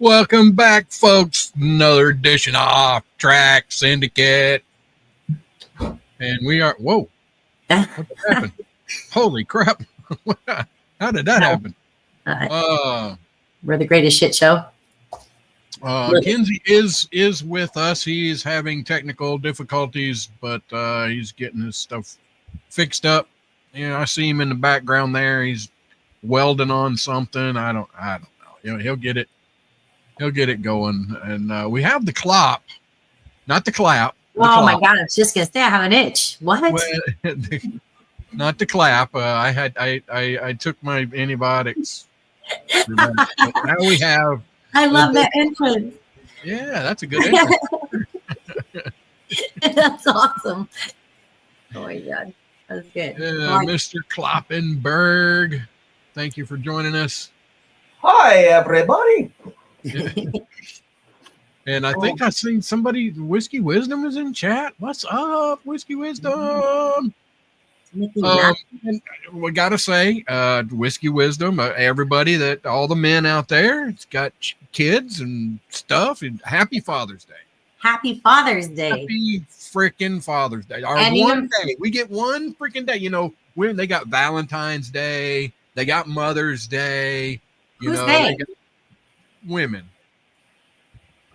Welcome back, folks. Another edition of Track Syndicate. And we are, whoa, what happened? Holy crap. How did that happen? We're the greatest shit show. Kinsey is with us. He is having technical difficulties, but he's getting his stuff fixed up. I see him in the background there. He's welding on something. I don't know. He'll get it. He'll get it going. And we have the Klop, not the clap. Oh my God. I was just going to say I have an itch. What? Well, not the clap. I took my antibiotics. Now we have. I love that entrance. Yeah, that's a good entrance. That's awesome. Oh my God. That's good. Mr. Kloppenberg, thank you for joining us. Hi, everybody. And I think I seen somebody, Whiskey Wisdom is in chat. What's up, Whiskey Wisdom? We got to say, Whiskey Wisdom, everybody, all the men out there, it's got kids and stuff. And happy Father's Day. Happy Father's Day. Happy freaking Father's Day. One day. We get one freaking day. When they got Valentine's Day, they got Mother's Day. Who's they? Women.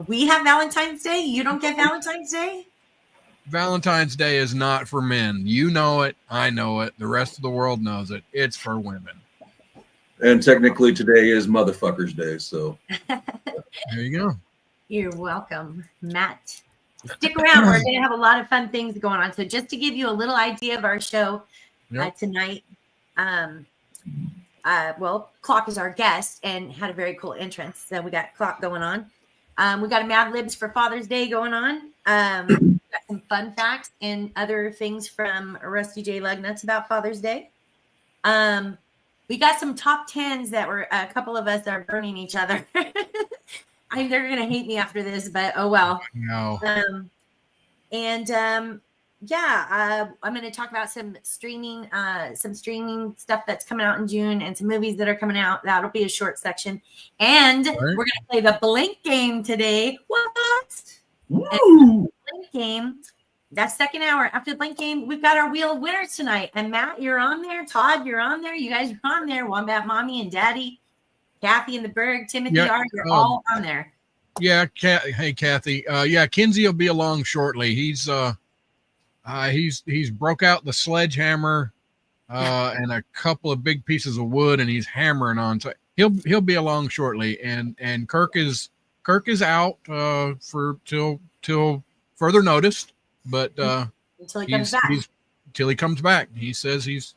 We have Valentine's Day? You don't get Valentine's Day? Valentine's Day is not for men. You know it. I know it. The rest of the world knows it. It's for women. And technically today is Motherfuckers Day, so. There you go. You're welcome, Matt. Stick around. We're going to have a lot of fun things going on. So just to give you a little idea of our show tonight, Klop is our guest and had a very cool entrance. So we got Klop going on. We got a Mad Libs for Father's Day going on. Got some fun facts and other things from Rusty J. Lugnuts about Father's Day. We got some top 10s that were a couple of us are burning each other. They're going to hate me after this, but oh well. No. I'm going to talk about some streaming stuff that's coming out in June and some movies that are coming out. That'll be a short section. And we're going to play the Blink game today. What? Blink game. That second hour after the Blink game, we've got our Wheel of Winners tonight. And Matt, you're on there. Todd, you're on there. You guys are on there. Wombat Mommy and Daddy, Kathy in the Berg, Timothy R. You're all on there. Yeah. Hey, Kathy. Kinsey will be along shortly. He's broke out the sledgehammer and a couple of big pieces of wood, and he's hammering on. So he'll be along shortly. And Kirk is out for till further notice. But until he comes back. Till he comes back. He says he's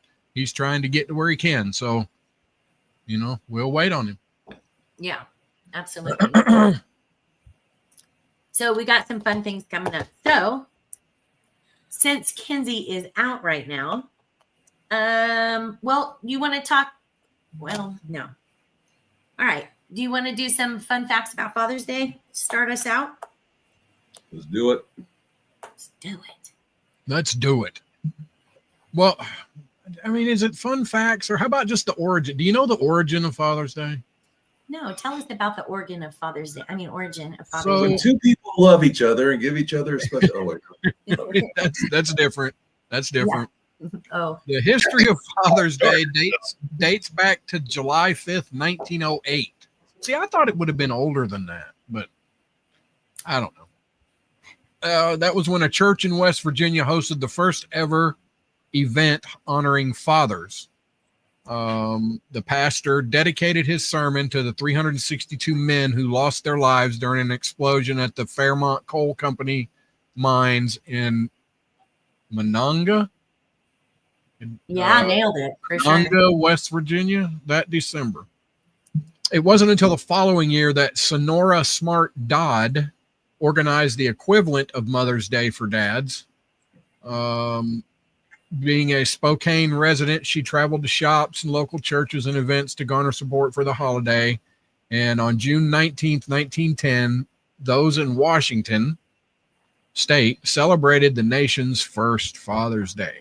trying to get to where he can. So we'll wait on him. Yeah, absolutely. So we got some fun things coming up. So since Kinsey is out right now, you want to talk? Well, no. All right. Do you want to do some fun facts about Father's Day? Start us out? Let's do it. Let's do it. Well, is it fun facts or how about just the origin? Do you know the origin of Father's Day? No, tell us about the origin of Father's Day. Origin of Father's Day. Day. When two people love each other and give each other a special. That's different. That's different. Yeah. Oh. The history of Father's Day dates back to July 5th, 1908. See, I thought it would have been older than that, but I don't know. That was when a church in West Virginia hosted the first ever event honoring fathers. The pastor dedicated his sermon to the 362 men who lost their lives during an explosion at the Fairmont Coal Company mines in Monongah. Nailed it. Monongah, West Virginia, that December. It wasn't until the following year that Sonora Smart Dodd organized the equivalent of Mother's Day for dads. Being a Spokane resident, she traveled to shops and local churches and events to garner support for the holiday. And on June 19th, 1910, those in Washington State celebrated the nation's first Father's Day.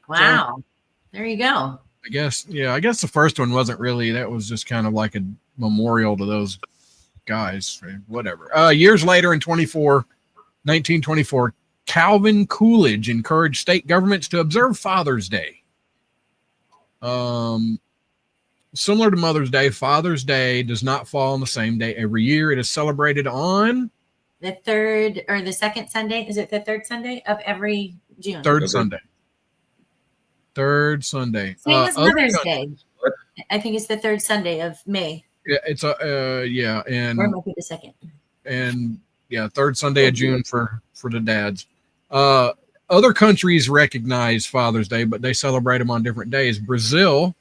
Wow. So, there you go. I guess the first one wasn't really, that was just kind of like a memorial to those guys, whatever. Years later in 1924, Calvin Coolidge encouraged state governments to observe Father's Day. Similar to Mother's Day, Father's Day does not fall on the same day every year. It is celebrated on the third or the second Sunday. Is it the third Sunday of every June? Third Sunday. Same as Mother's Day. I think it's the third Sunday of May. Yeah, it's and or it might be the second. And yeah, third Sunday of June for the dads. Other countries recognize Father's Day, but they celebrate them on different days. Brazil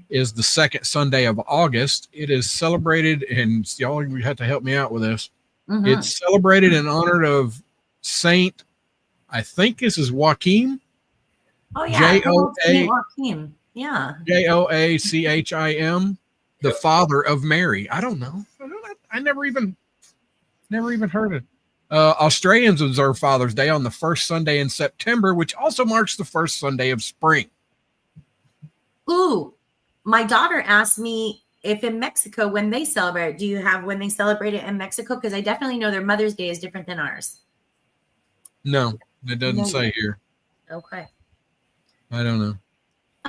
is the second Sunday of August. It is celebrated, and y'all you have to help me out with this. Mm-hmm. It's celebrated in honor of Saint, I think this is Joachim. Oh yeah, Joachim. Yeah. Joachim, the father of Mary. I don't know. I never even heard it. Australians observe Father's Day on the first Sunday in September, which also marks the first Sunday of spring. Ooh, my daughter asked me if in Mexico, when they celebrate, do you have when they celebrate it in Mexico? Because I definitely know their Mother's Day is different than ours. No, it doesn't say here. Okay. I don't know.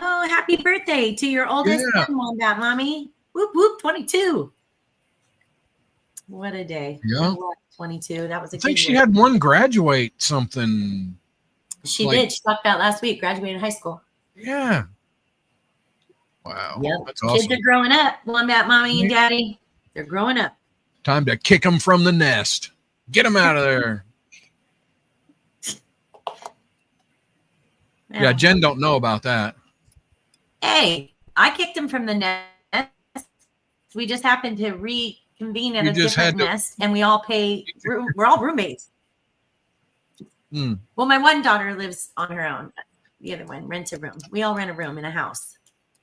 Oh, happy birthday to your oldest son, Mommy. Whoop, whoop, 22. What a day. Yeah. 22. That was a I think she had one graduate something. She did. She talked about last week, graduated high school. Yeah. Wow. Yep. That's awesome. Kids are growing up. Wombat Mommy and Daddy. They're growing up. Time to kick them from the nest. Get them out of there. Yeah, Jen don't know about that. Hey, I kicked him from the nest. We just happened to reconvene at a different nest, and we all pay. We're all roommates. Well, my one daughter lives on her own. The other one rents a room. We all rent a room in a house,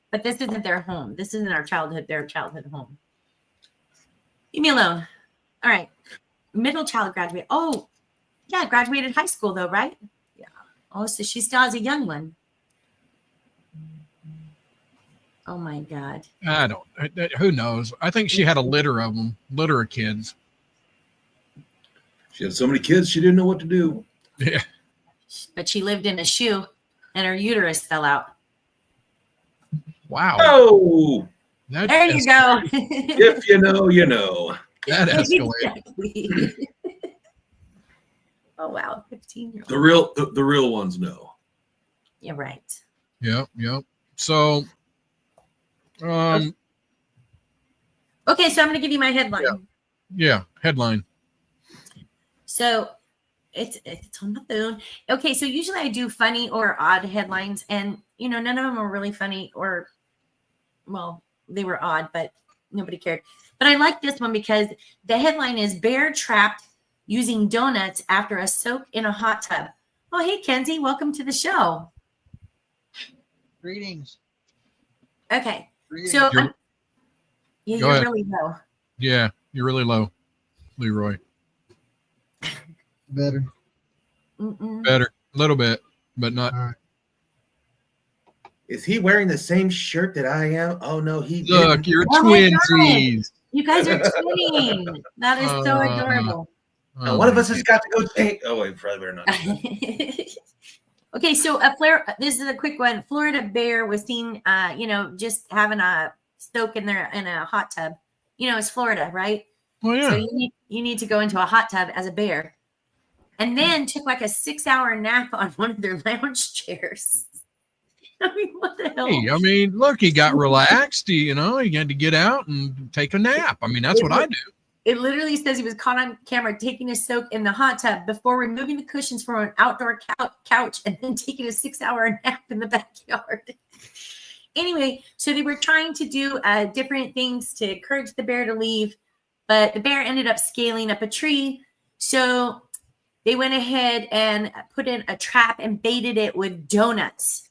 but this isn't their home. This isn't their childhood home. Leave me alone. All right, middle child graduate. Oh, yeah, graduated high school though, right? Yeah. Oh, so she still has a young one. Oh my God. I don't. Who knows? I think she had a litter of kids. She had so many kids, she didn't know what to do. Yeah. But she lived in a shoe, and her uterus fell out. Wow. Oh. There you go. If you know, you know. That escalated. Oh wow, 15-year-old. The real ones know. You're right. Yep. So, okay, so I'm gonna give you my headline. Yeah, headline. So it's on the phone. Okay, so usually I do funny or odd headlines, and none of them are really funny or, well, they were odd, but nobody cared. But I like this one because the headline is "Bear Trapped Using Donuts After a Soak in a Hot Tub." Oh, hey, Kenzie, welcome to the show. Greetings. Okay, Greetings. so you're really low. Yeah, you're really low, Leroy. Better. Better, a little bit, but not. All right. Is he wearing the same shirt that I am? Oh no, he Look, didn't. you're Oh my twinsies. You guys are twinning. That is so adorable. One of us has got to go take. Oh wait, probably better not. Okay, so this is a quick one. Florida bear was seen, just having a soak in a hot tub. It's Florida, right? Oh yeah. So you need to go into a hot tub as a bear, and then took like a 6-hour nap on one of their lounge chairs. I mean, what the hell? Hey, I mean, look, he got relaxed. He had to get out and take a nap. I mean, that's what I do. It literally says he was caught on camera taking a soak in the hot tub before removing the cushions from an outdoor couch and then taking a 6-hour nap in the backyard. Anyway, so they were trying to do different things to encourage the bear to leave, but the bear ended up scaling up a tree. So they went ahead and put in a trap and baited it with donuts.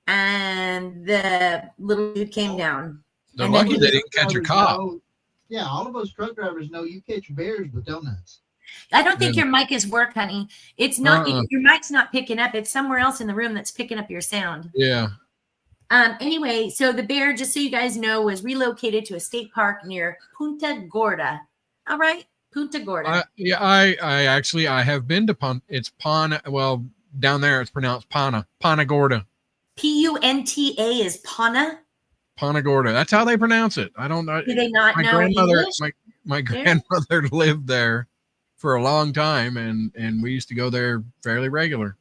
And the little dude came down. They're lucky they didn't catch a cop. Yeah, all of us truck drivers know you catch bears with donuts. I don't think your mic is work, honey. It's not. Your mic's not picking up. It's somewhere else in the room that's picking up your sound. Yeah. Anyway, so the bear, just so you guys know, was relocated to a state park near Punta Gorda. All right. Punta Gorda. I actually have been to it's Pana. Well, down there it's pronounced Pana Gorda. Punta is Pana. Pana Gorda. That's how they pronounce it. I don't know. Do they not my know grandmother, English? My grandmother lived there for a long time, and we used to go there fairly regular.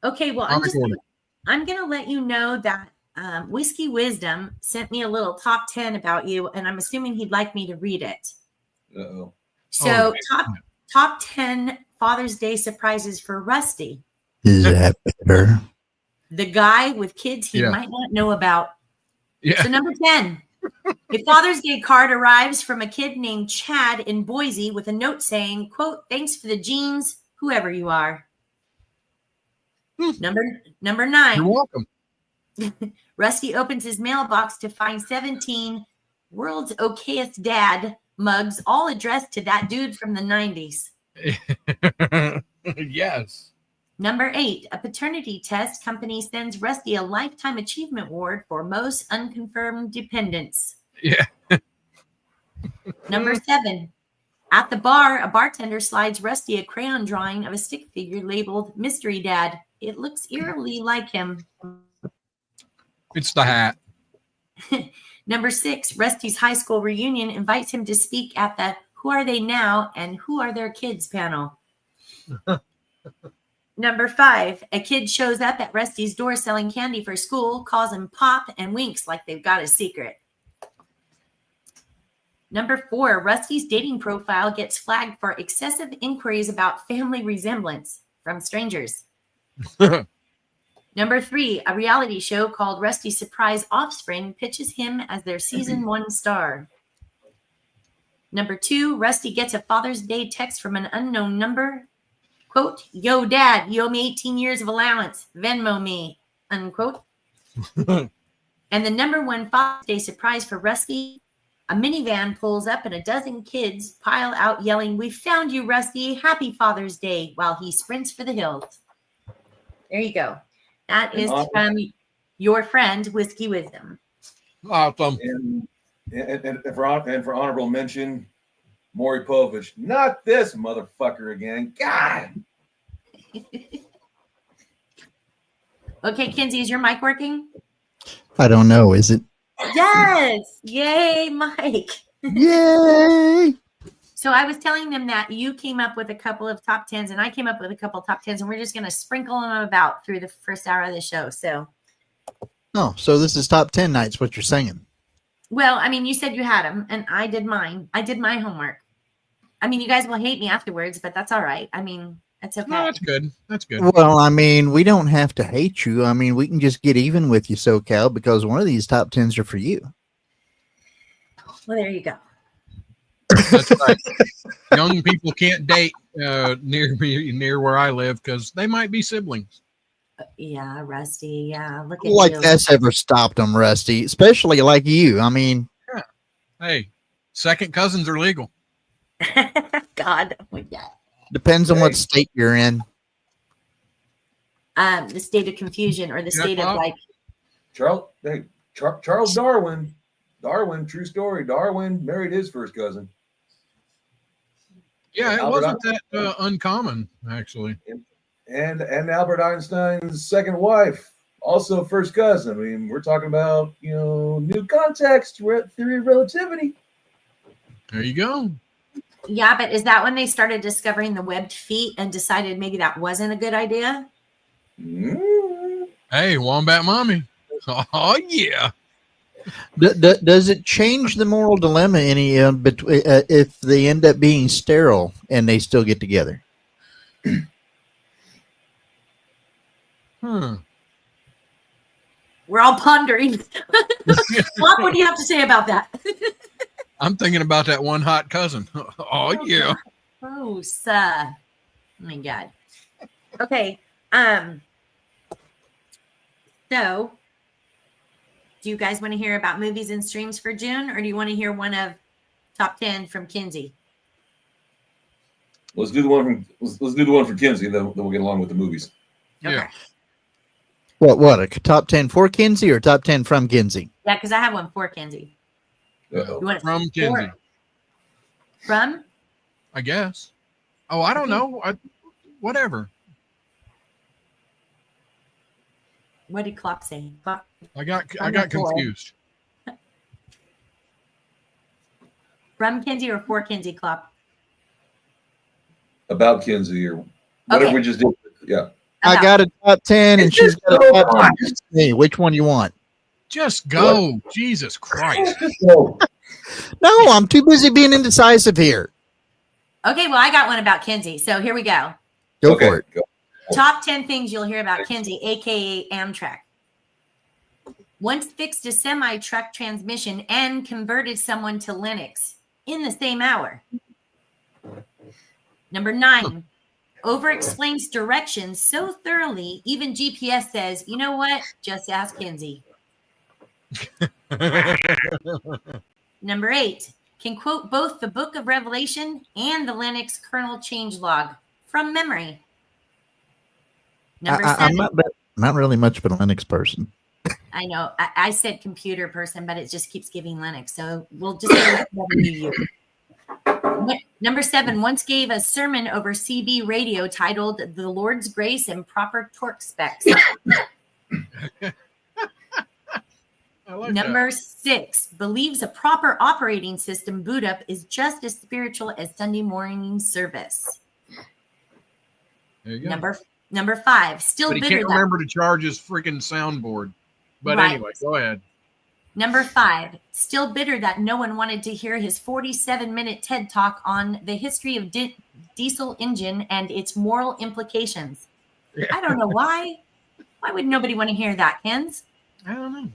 Okay, well, I'm gonna let you know that Whiskey Wisdom sent me a little top 10 about you, and I'm assuming he'd like me to read it. Uh-oh. So top 10 Father's Day surprises for Rusty. Is that better? The guy with kids he might not know about. Yeah. So number 10, a Father's Day card arrives from a kid named Chad in Boise with a note saying, quote, "Thanks for the jeans, whoever you are." Number 9. You're welcome. Rusty opens his mailbox to find 17 World's Okayest Dad mugs, all addressed to that dude from the 90s. Yes. Number 8, a paternity test company sends Rusty a Lifetime Achievement Award for most unconfirmed dependents. Yeah. Number 7, at the bar, a bartender slides Rusty a crayon drawing of a stick figure labeled Mystery Dad. It looks eerily like him. It's the hat. Number 6, Rusty's high school reunion invites him to speak at the Who Are They Now and Who Are Their Kids panel. Number 5, a kid shows up at Rusty's door selling candy for school, calls him Pop, and winks like they've got a secret. Number 4, Rusty's dating profile gets flagged for excessive inquiries about family resemblance from strangers. Number 3, a reality show called Rusty's Surprise Offspring pitches him as their season 1 star. Number 2, Rusty gets a Father's Day text from an unknown number. Quote, "Yo, Dad, you owe me 18 years of allowance. Venmo me," unquote. And the number 1 Father's Day surprise for Rusty, a minivan pulls up and a dozen kids pile out yelling, "We found you, Rusty. Happy Father's Day," while he sprints for the hills. There you go. That is from your friend, Whiskey Wisdom. Awesome. And for honorable mention, Maury Povich. Not this motherfucker again. God. Okay, Kinsey, is your mic working? I don't know. Is it? Yes. Yay, Mike. Yay! So I was telling them that you came up with a couple of top 10s and I came up with a couple of top 10s, and we're just going to sprinkle them about through the first hour of the show. So. Oh, so this is top 10 nights, what you're saying. Well, I mean, you said you had them and I did mine. I did my homework. I mean, you guys will hate me afterwards, but that's all right. I mean, that's okay. No, that's good. That's good. Well, I mean, we don't have to hate you. I mean, we can just get even with you, SoCal, because one of these top 10s are for you. Well, there you go. That's right. Young people can't date near where I live because they might be siblings. Yeah, Rusty. Yeah, look at Like you. that's ever stopped them, Rusty. Especially like you. I mean, Yeah. Hey, second cousins are legal. God, yeah. depends on what state you're in. The state of confusion or the state of like Charles Darwin. Darwin, true story. Darwin married his first cousin. Yeah, it Albert wasn't that uncommon, actually. And Albert Einstein's second wife, also first cousin. I mean, we're talking about, new context, theory of relativity. There you go. Yeah, but is that when they started discovering the webbed feet and decided maybe that wasn't a good idea? Hey, Wombat Mommy. Oh, yeah. Does it change the moral dilemma any if they end up being sterile and they still get together? We're all pondering. Klop, what do you have to say about that? I'm thinking about that one hot cousin. Oh, yeah. Gross. Oh my God. Okay. So, do you guys want to hear about movies and streams for June, or do you want to hear one of top 10 from Kinsey? Let's do the one from Kinsey, then we'll get along with the movies. Okay. Yeah. What? A top 10 for Kinsey or top 10 from Kinsey? Yeah, because I have one for Kinsey. Uh-oh. You want it From Kinsey. From? I guess. Oh, I don't know. Whatever. What did Klop say? Klop. I got confused. From Kinsey or for Kinsey, Klop? About Kinsey or whatever Okay. we just did. Yeah. I got a top 10 and she's got a top 10. Hey, which one you want? Just go. Jesus Christ. So, No, I'm too busy being indecisive here. Okay, well, I got one about Kinsey. So here we go. Go for it. Go. Top 10 things you'll hear about Kinsey, aka Amtrak. Once fixed a semi-truck transmission and converted someone to Linux in the same hour. Number 9, over-explains directions so thoroughly, even GPS says, you know what? Just ask Kinsey. Number 8, can quote both the Book of Revelation and the Linux kernel changelog from memory. Number 7. I'm not really much of a Linux person. I know. I said computer person, but it just keeps giving Linux. So we'll just say whatever you use. Number 7, once gave a sermon over CB radio titled The Lord's Grace and Proper Torque Specs. I like Number 6, believes a proper operating system boot up is just as spiritual as Sunday morning service. There you go. Number 5, still But he bitter can't that. remember to charge his freaking soundboard. But Right. anyway, go ahead. Number 5, still bitter that no one wanted to hear his 47-minute TED talk on the history of diesel engine and its moral implications. Yeah. I don't know why. Why would nobody want to hear that, Kens? I don't know.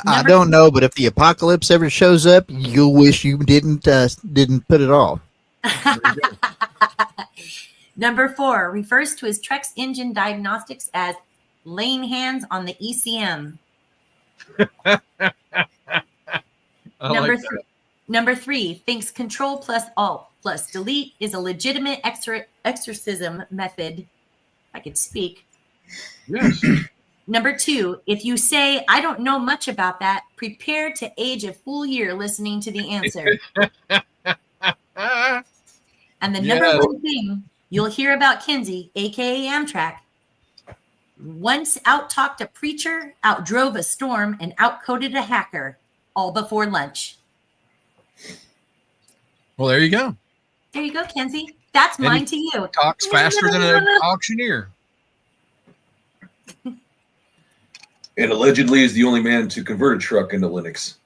I don't know, but if the apocalypse ever shows up, you'll wish you didn't put it off. Number 4, refers to his Trex engine diagnostics as laying hands on the ECM. Number 3, thinks Control plus Alt plus Delete is a legitimate exorcism method. If I could speak. Yes. Number 2, if you say, I don't know much about that, prepare to age a full year listening to the answer. And the number 1 thing you'll hear about Kinsey, aka Amtrak, once out-talked a preacher, outdrove a storm, and outcoded a hacker, all before lunch. Well, there you go. There you go, Kinsey. That's And mine to you. Talks faster than an auctioneer. And allegedly is the only man to convert a truck into Linux.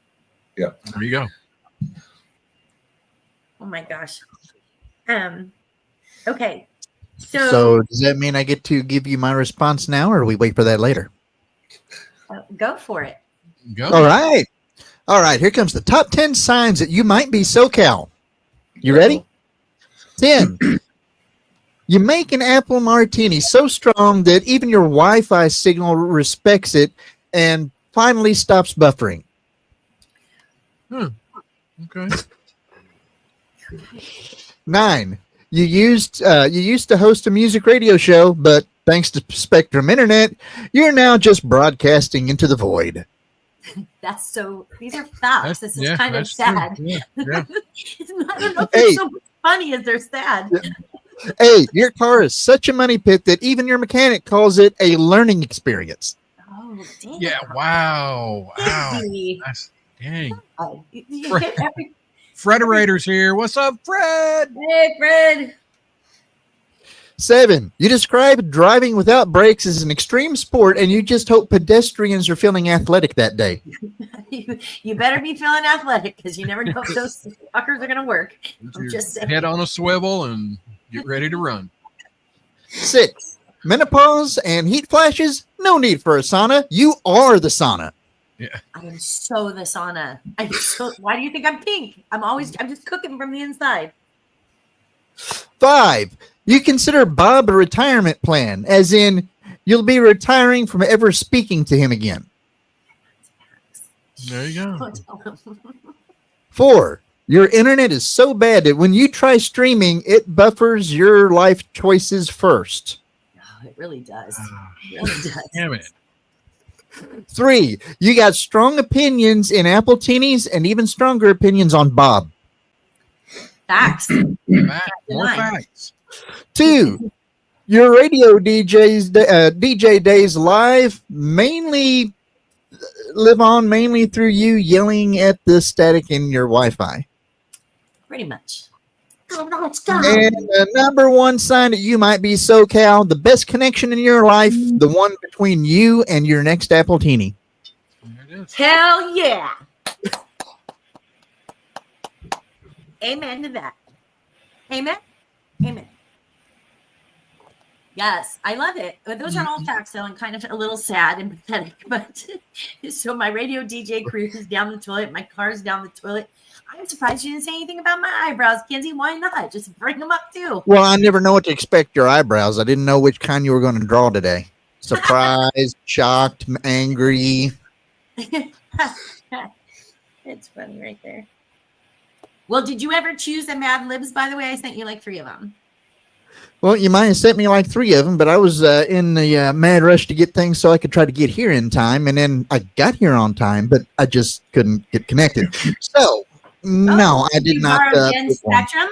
Yeah. There you go. Oh my gosh. Okay. So does that mean I get to give you my response now, or we wait for that later? Go for it. Go. All right. Here comes the top 10 signs that you might be SoCal. You ready? 10. You make an apple martini so strong that even your Wi-Fi signal respects it and finally stops buffering. Okay. 9. You used to host a music radio show, but thanks to Spectrum Internet, you're now just broadcasting into the void. These are facts. This is kind of sad. Yeah. I don't know if it's so funny as they're sad. Hey, your car is such a money pit that even your mechanic calls it a learning experience. Oh, damn. Yeah. Wow. Wow. Dang. That's, dang. You hit every... Frederator's here. What's up, Fred? Hey, Fred. 7. You describe driving without brakes as an extreme sport, and you just hope pedestrians are feeling athletic that day. You better be feeling athletic because you never know if those fuckers are going to work. I'm just saying. Head on a swivel and get ready to run. 6. Menopause and heat flashes, no need for a sauna. You are the sauna. I am so the sauna. Why do you think I'm pink? I'm just cooking from the inside. 5. You consider Bob a retirement plan, as in you'll be retiring from ever speaking to him again. There you go. 4. Your internet is so bad that when you try streaming, it buffers your life choices first. Oh, it really does. It really does. Damn it. 3. You got strong opinions in Apple Teenies and even stronger opinions on Bob. Facts. More facts. 2, your radio DJ days live mainly live on mainly through you yelling at the static in your Wi-Fi. Pretty much. And the number one sign that you might be SoCal, the best connection in your life, the one between you and your next Apple Teeny. There it is. Hell yeah. Amen to that. Amen. Amen. Yes, I love it. But those are all facts, though, and kind of a little sad and pathetic. But so my radio DJ career is down the toilet. My car's down the toilet. I'm surprised you didn't say anything about my eyebrows, Kenzie. Why not? Just bring them up, too. Well, I never know what to expect your eyebrows. I didn't know which kind you were going to draw today. Surprised, shocked, angry. It's funny right there. Well, did you ever choose the Mad Libs, by the way? I sent you like 3 of them. Well, you might have sent me like 3 of them, but I was in the mad rush to get things so I could try to get here in time. And then I got here on time, but I just couldn't get connected. So, no, I did not. Jen's Spectrum?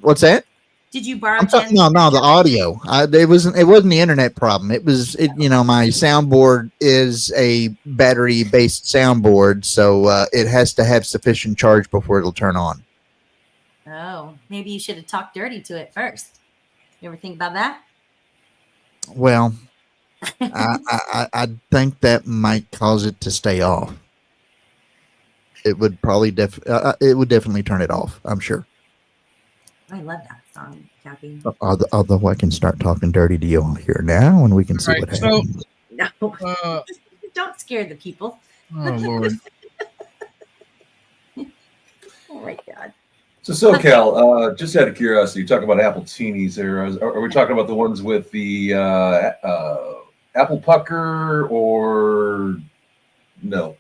What's that? Did you borrow No, the audio. It wasn't the internet problem. It was, my soundboard is a battery-based soundboard, so it has to have sufficient charge before it'll turn on. Oh, maybe you should have talked dirty to it first. You ever think about that? Well, I think that might cause it to stay off. It would probably definitely turn it off, I'm sure. I love that song, Kathy. Although I can start talking dirty to you all here now, and we can see what happens. No, don't scare the people. Oh Lord. Oh my God. So SoCal, just out of curiosity, you talk about Apple Teenies there. Are we talking about the ones with the Apple Pucker or no?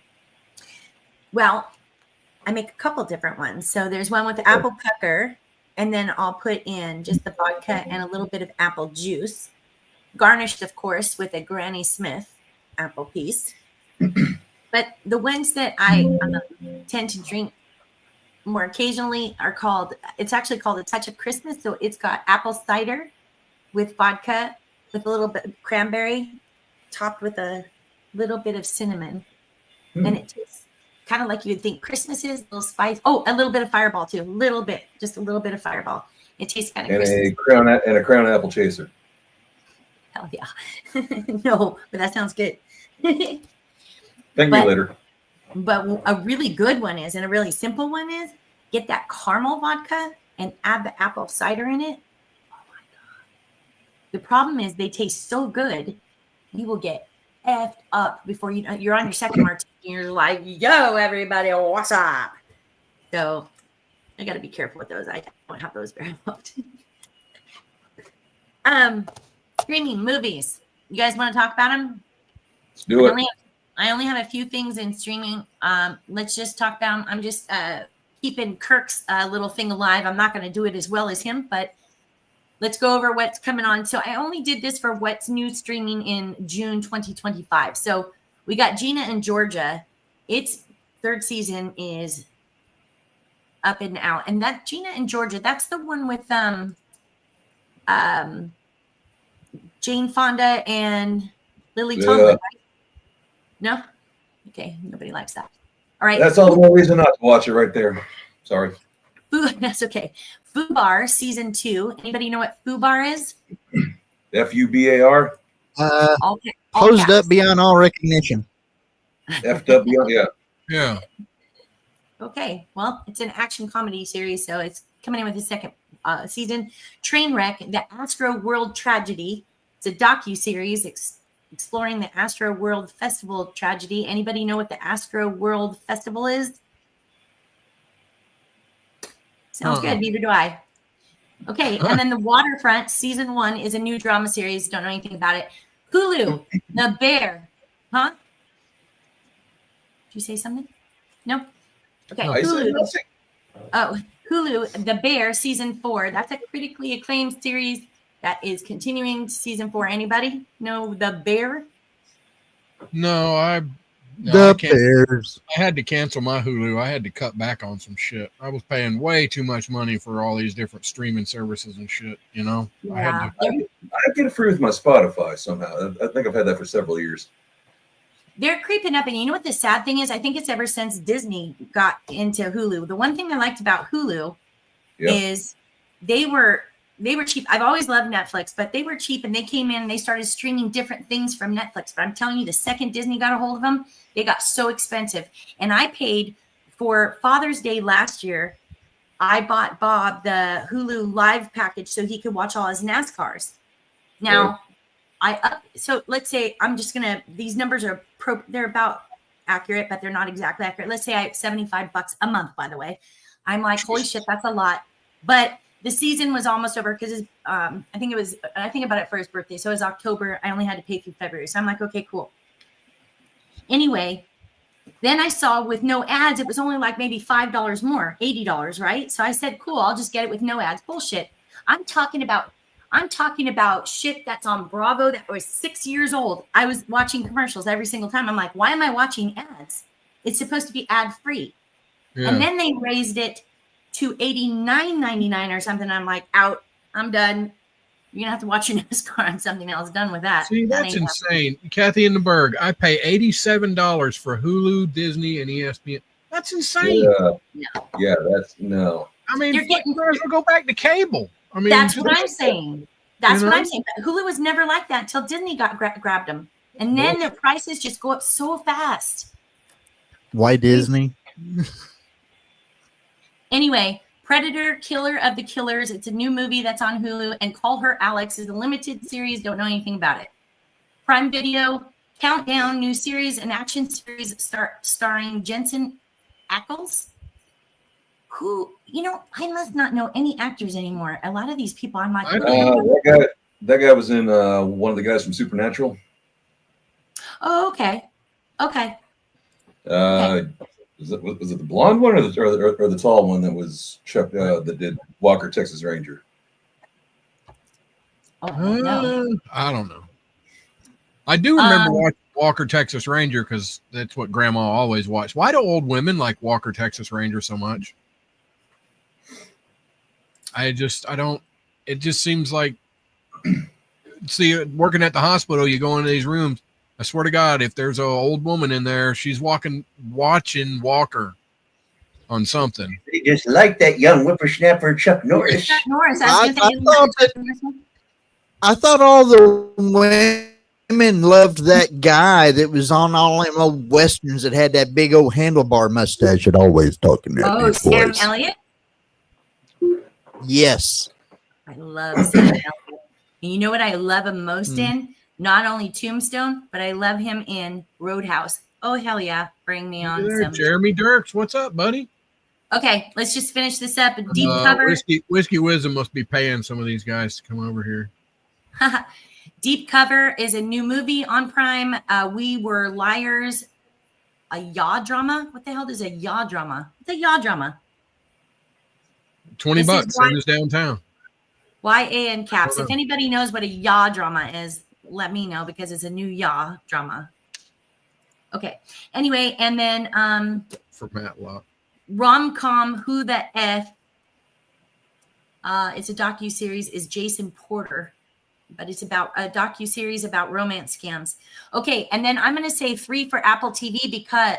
Well, I make a couple different ones. So there's one with the apple pucker, and then I'll put in just the vodka and a little bit of apple juice, garnished, of course, with a Granny Smith apple piece. But the ones that I tend to drink more occasionally it's actually called a Touch of Christmas. So it's got apple cider with vodka with a little bit of cranberry topped with a little bit of cinnamon. And it tastes kind of like you would think Christmas is, a little spice. Oh, a little bit of Fireball too. Just a little bit of Fireball. It tastes kind of and Christmas. a crown apple chaser. Hell yeah. No, but that sounds good. Thank you later. But a really good one is, and a really simple one is, get that caramel vodka and add the apple cider in it. Oh my God. The problem is they taste so good, you will get effed up before you're on your second martini. You're like, yo, everybody, what's up? So I got to be careful with those. I don't have those very often. Streaming movies. You guys want to talk about them? Let's do it. I only have a few things in streaming. Let's just talk about them. I'm just keeping Kirk's little thing alive. I'm not going to do it as well as him, but let's go over what's coming on. So I only did this for what's new streaming in June 2025. So we got Gina and Georgia. Its 3rd season is up and out. And that Gina and Georgia, that's the one with Jane Fonda and Lily Tomlin, right? No? Okay, nobody likes that. All right. That's all the more reason not to watch it right there. Sorry. That's okay. Fubar season 2. Anybody know what Fubar is? Fubar? Closed up beyond all recognition. Effed up beyond, yeah. Yeah. Okay. Well, it's an action comedy series, so it's coming in with the 2nd season. Trainwreck, the Astro World Tragedy. It's a docu-series exploring the Astro World Festival tragedy. Anybody know what the Astro World Festival is? Sounds good. Neither do I. Okay. And then The Waterfront season 1 is a new drama series. Don't know anything about it. Hulu, The Bear. Huh? Did you say something? No? Okay. Hulu. Hulu, The Bear season 4. That's a critically acclaimed series that is continuing season 4. Anybody know The Bear? No, I No, Bears. I had to cancel my Hulu. I had to cut back on some shit. I was paying way too much money for all these different streaming services and shit. You know, Yeah. I get it free with my Spotify somehow. I think I've had that for several years. They're creeping up, and you know what the sad thing is? I think it's ever since Disney got into Hulu. The one thing I liked about Hulu is they were cheap. I've always loved Netflix, but they were cheap, and they came in and they started streaming different things from Netflix. But I'm telling you, the second Disney got a hold of them, they got so expensive. And I paid for Father's Day last year. I bought Bob the Hulu Live package so he could watch all his NASCARs. Now, so let's say I'm just gonna. These numbers are they're about accurate, but they're not exactly accurate. Let's say I have $75 a month. By the way, I'm like, holy shit, that's a lot. But the season was almost over because I think about it for his birthday. So it was October. I only had to pay through February. So I'm like, okay, cool. Anyway, then I saw with no ads, it was only like maybe $5 more, $80, right? So I said, cool, I'll just get it with no ads. Bullshit. I'm talking about shit that's on Bravo that was 6 years old. I was watching commercials every single time. I'm like, why am I watching ads? It's supposed to be ad free. Yeah. And then they raised it to $89.99 or something. I'm like, out. I'm done. You're gonna have to watch your NASCAR on something else. Done with that. See, that's insane. Kathy in the Berg, I pay $87 for Hulu, Disney, and ESPN. That's insane. Yeah, that's no. I mean, you might as well go back to cable. I mean, that's what I'm saying. That's what I'm saying. But Hulu was never like that until Disney got grabbed them, and then the prices just go up so fast. Why Disney? Anyway, Predator, Killer of the Killers. It's a new movie that's on Hulu, and Call Her Alex is a limited series. Don't know anything about it. Prime Video, Countdown, new series, an action series starring Jensen Ackles. Who, I must not know any actors anymore. A lot of these people, I'm like, that guy was in one of the guys from Supernatural. Oh, okay. Was it the blonde one or the tall one that was Chuck that did Walker, Texas Ranger? Oh, no. I don't know. I do remember watching Walker, Texas Ranger because that's what Grandma always watched. Why do old women like Walker, Texas Ranger so much? It just seems like, see, working at the hospital, you go into these rooms. I swear to God, if there's an old woman in there, she's watching Walker on something. They just like that young whippersnapper, Chuck Norris. Chuck Norris. I thought all the women loved that guy that was on all them old westerns that had that big old handlebar mustache that always talking that Oh, Sam Elliott? Yes. I love Sam Elliott. And you know what I love him most in? Not only Tombstone, but I love him in Roadhouse. Oh, hell yeah. Bring me on some. Jeremy Dirks. What's up, buddy? Okay, let's just finish this up. Deep Cover. Whiskey Wisdom must be paying some of these guys to come over here. Deep Cover is a new movie on Prime. We Were Liars. A yaw drama? What the hell is a yaw drama? What's a yaw drama? $20. Send us downtown. YA in caps. If anybody knows what a yaw drama is, let me know because it's a new yaw drama. Okay. Anyway, and then for Matlock. Rom-com Who the F. It's a docu-series is Jason Porter, but it's about a docu-series about romance scams. Okay, and then I'm going to say 3 for Apple TV because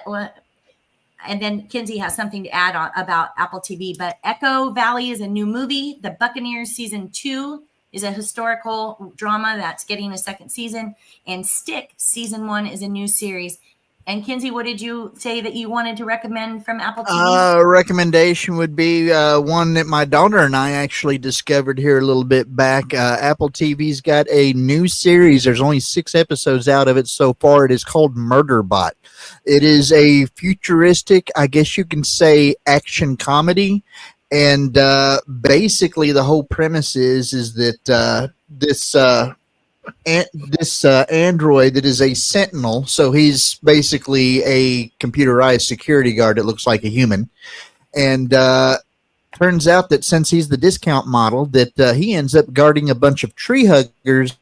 and then Kinsey has something to add on about Apple TV, but Echo Valley is a new movie. The Buccaneers season 2 is a historical drama that's getting a second season, and Stick season 1 is a new series. And Kinsey, what did you say that you wanted to recommend from Apple TV? Recommendation would be one that my daughter and I actually discovered here a little bit back. Apple TV's got a new series. There's only 6 episodes out of it so far. It is called Murderbot. It is a futuristic, I guess you can say, action comedy. And basically the whole premise is that this android that is a sentinel, so he's basically a computerized security guard that looks like a human, and turns out that since he's the discount model that he ends up guarding a bunch of tree huggers,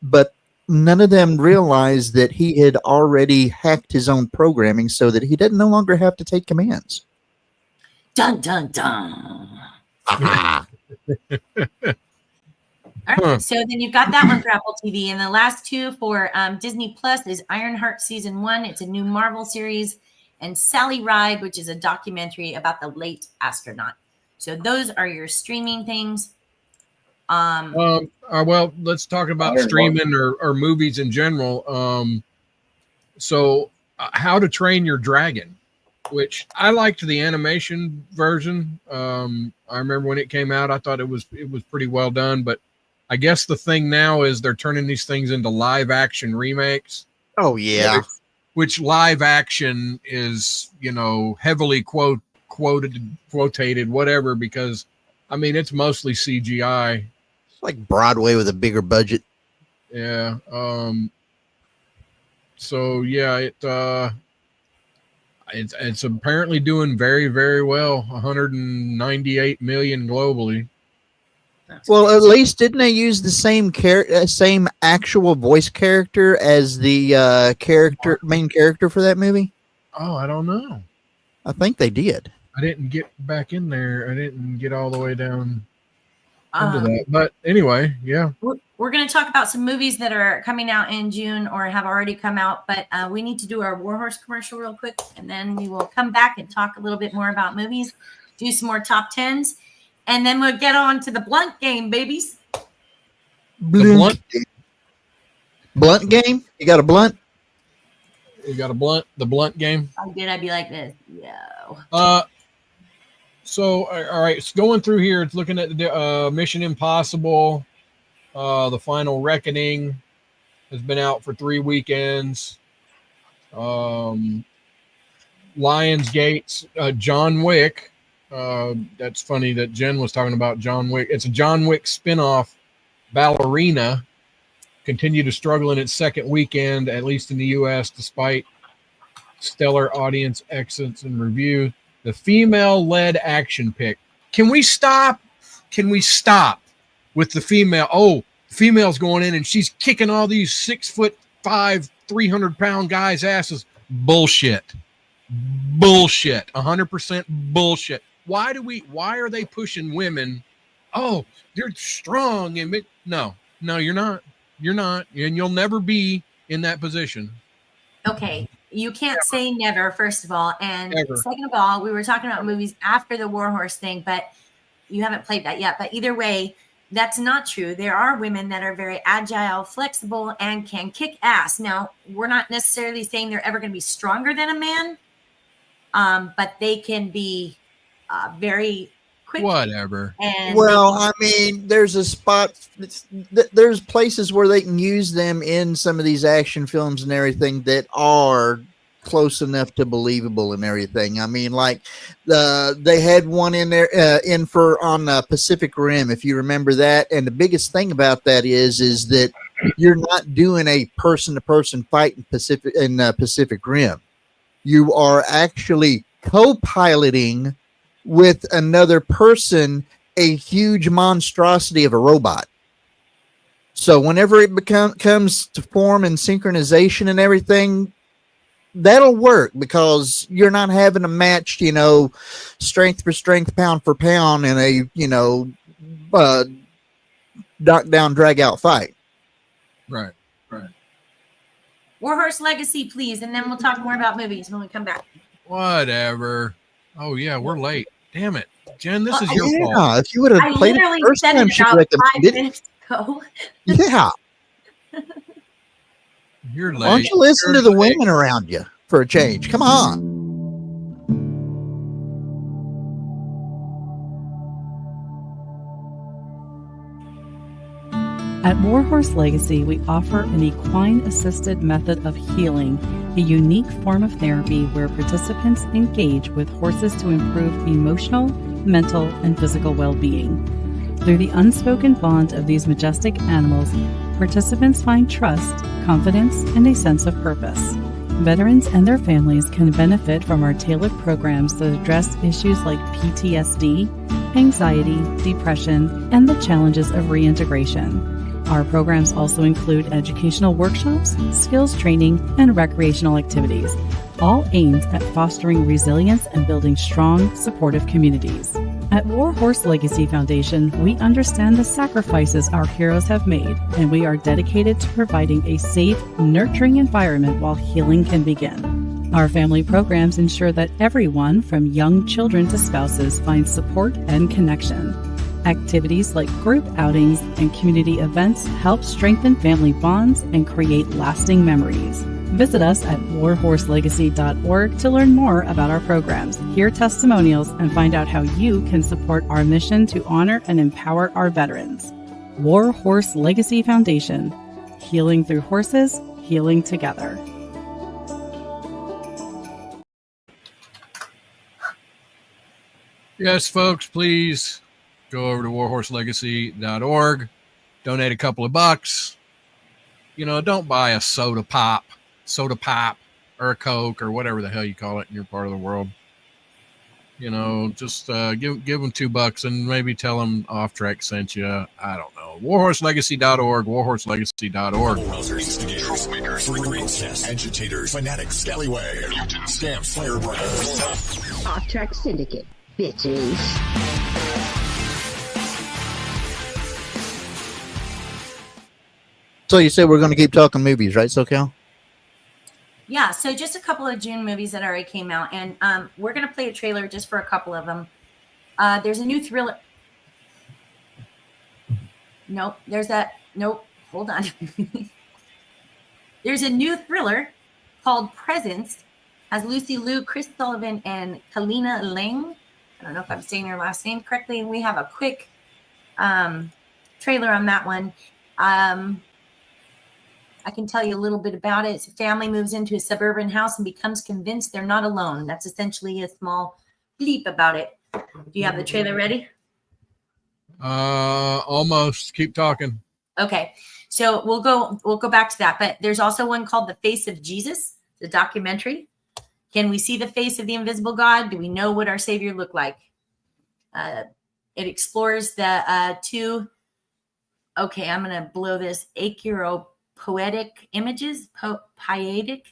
but none of them realized that he had already hacked his own programming so that he didn't no longer have to take commands. Dun dun dun. Ah. All right, so then you've got that one for Apple TV, and the last two for Disney Plus is Ironheart Season 1. It's a new Marvel series, and Sally Ride, which is a documentary about the late astronaut. So those are your streaming things. Well, let's talk about streaming or movies in general. How to Train Your Dragon, which I liked the animation version. I remember when it came out, I thought it was pretty well done, but I guess the thing now is they're turning these things into live action remakes. Oh yeah. Which live action is, heavily quoted, whatever, because I mean, it's mostly CGI. It's like Broadway with a bigger budget. Yeah. So yeah, it's apparently doing very, very well. 198 million globally. Well, at least didn't they use the same actual voice character as the main character for that movie? Oh, I don't know. I think they did. I didn't get back in there. I didn't get all the way down into that. But anyway, yeah. We're going to talk about some movies that are coming out in June or have already come out, but we need to do our Warhorse commercial real quick, and then we will come back and talk a little bit more about movies, do some more top 10s, and then we'll get on to the blunt game, babies. Blunt game? You got a blunt? You got a blunt? The blunt game? How did I be like this? Yo. So, all right. So going through here, it's looking at the Mission Impossible. The Final Reckoning has been out for 3 weekends. Lionsgate's John Wick. That's funny that Jen was talking about John Wick. It's a John Wick spinoff. Ballerina continued to struggle in its second weekend, at least in the U.S., despite stellar audience exits and review. The female-led action pick. Can we stop? With the female? Oh, the female's going in and she's kicking all these 6'5", 300-pound guys' asses. Bullshit. 100% bullshit. Why are they pushing women? Oh, they're strong and no, you're not. You're not, and you'll never be in that position. Okay, you can't say never, first of all, and second of all, we were talking about movies after the Warhorse thing, but you haven't played that yet. But either way, that's not true. There are women that are very agile, flexible, and can kick ass. Now, we're not necessarily saying they're ever going to be stronger than a man, but they can be very quick. Whatever. Well, I mean, there's a spot. There's places where they can use them in some of these action films and everything that are close enough to believable and everything. I mean, like they had one in there on Pacific Rim, if you remember that. And the biggest thing about that is that you're not doing a person-to-person fight in Pacific Rim. You are actually co-piloting with another person a huge monstrosity of a robot. So whenever it comes to form and synchronization and everything, that'll work because you're not having a matched, strength for strength, pound for pound in a, knockdown, drag out fight. Right. Warhorse Legacy, please, and then we'll talk more about movies when we come back. Whatever. Oh yeah, we're late. Damn it, Jen. This is your fault. Yeah, if you would have played it the first time, she recommended it. Yeah. You're late. Why don't you listen to the women around you for a change? Come on. At Warhorse Legacy, we offer an equine-assisted method of healing, a unique form of therapy where participants engage with horses to improve emotional, mental, and physical well-being. Through the unspoken bond of these majestic animals, participants find trust, confidence, and a sense of purpose. Veterans and their families can benefit from our tailored programs that address issues like PTSD, anxiety, depression, and the challenges of reintegration. Our programs also include educational workshops, skills training, and recreational activities, all aimed at fostering resilience and building strong, supportive communities. At Warhorse Legacy Foundation, we understand the sacrifices our heroes have made, and we are dedicated to providing a safe, nurturing environment while healing can begin. Our family programs ensure that everyone, from young children to spouses, finds support and connection. Activities like group outings and community events help strengthen family bonds and create lasting memories. Visit us at warhorselegacy.org to learn more about our programs, hear testimonials, and find out how you can support our mission to honor and empower our veterans. Warhorse Legacy Foundation. Healing through horses, healing together. Yes, folks, please go over to warhorselegacy.org, donate a couple of bucks. You know, don't buy a soda pop, or a Coke, or whatever the hell you call it in your part of the world. You know, just give them $2 and maybe tell them Off Track sent you. I don't know. warhorselegacy.org, warhorselegacy.org. Instigators, troublemakers, freaks, agitators, fanatics, scallywag, mutants, scam, slayer brothers. Off Track Syndicate, bitches. So you said we're going to keep talking movies, right, SoCal? Yeah, so just a couple of June movies that already came out, and we're going to play a trailer just for a couple of them. There's a new thriller. Nope, hold on. There's a new thriller called Presence, has Lucy Liu, Chris Sullivan, and Kalina Lang. I don't know if I'm saying her last name correctly. And we have a quick trailer on that one. I can tell you a little bit about it. It's a family moves into a suburban house and becomes convinced they're not alone. That's essentially a small bleep about it. Do you have the trailer ready? Almost. Keep talking. Okay. So we'll go back to that. But there's also one called The Face of Jesus, the documentary. Can we see the face of the invisible God? Do we know what our Savior looked like? It explores the two. Okay, I'm going to blow this. Poetic images, poetic.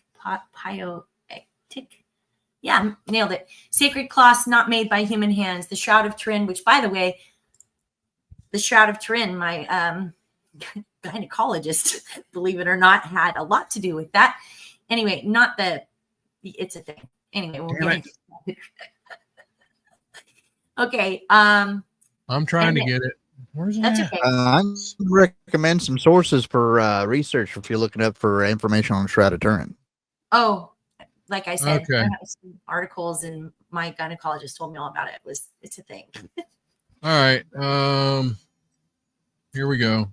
Yeah, nailed it. Sacred cloths not made by human hands. The Shroud of Turin, which, by the way, the Shroud of Turin, my gynecologist, believe it or not, had a lot to do with that. Anyway, it's a thing. Anyway, we'll get into it. Okay. I'm trying to get it. Where's it? That's at? okay. I recommend some sources for research if you're looking up for information on Shroud of Turin. Oh, like I said, Okay. I have some articles, and my gynecologist told me all about it. It's a thing. All right. Here we go.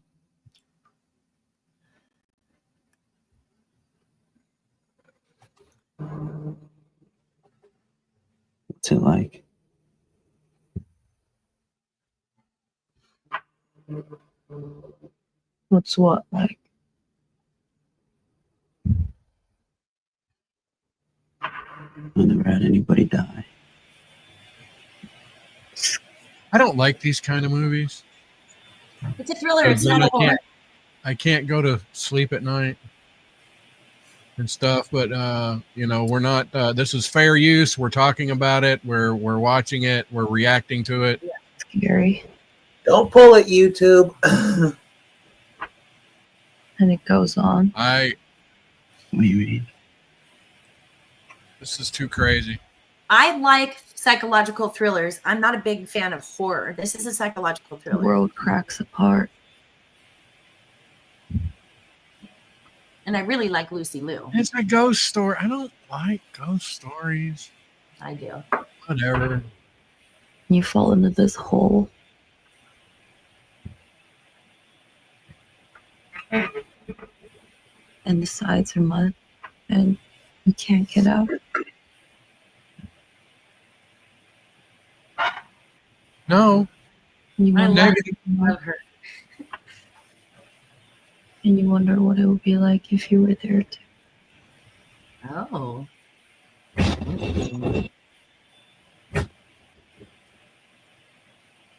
What's it like? What's what like? I never had anybody die. I don't like these kind of movies. It's a thriller. It's not a horror. I can't go to sleep at night and stuff, but you know, we're not this is fair use. We're talking about it, we're watching it, we're reacting to it. Yeah, scary. Don't pull it, YouTube. And it goes on. What do you mean? This is too crazy. I like psychological thrillers. I'm not a big fan of horror. This is a psychological The thriller. world cracks apart. And I really like Lucy Liu. It's a ghost story. I don't like ghost stories. I do. Whatever. You fall into this hole. And the sides are mud. And you can't get out. No. You I wonder, love her. and you wonder what it would be like if you were there too. Oh.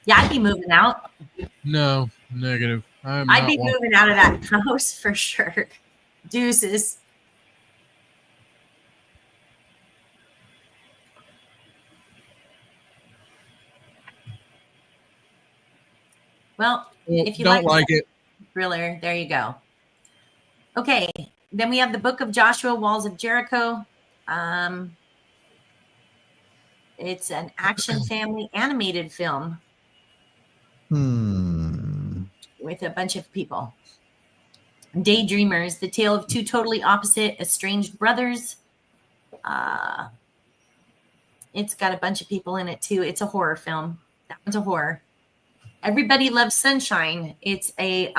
Yeah, I'd be moving out. No, negative. I'd be moving out of that house for sure. Deuces. Well, if you don't like it, thriller, there you go. Okay, then we have the Book of Joshua, Walls of Jericho. It's an action family animated film with a bunch of people. Daydreamers, the tale of two totally opposite, estranged brothers. It's got a bunch of people in it too. It's a horror film. That one's a horror. Everybody Loves Sunshine. It's a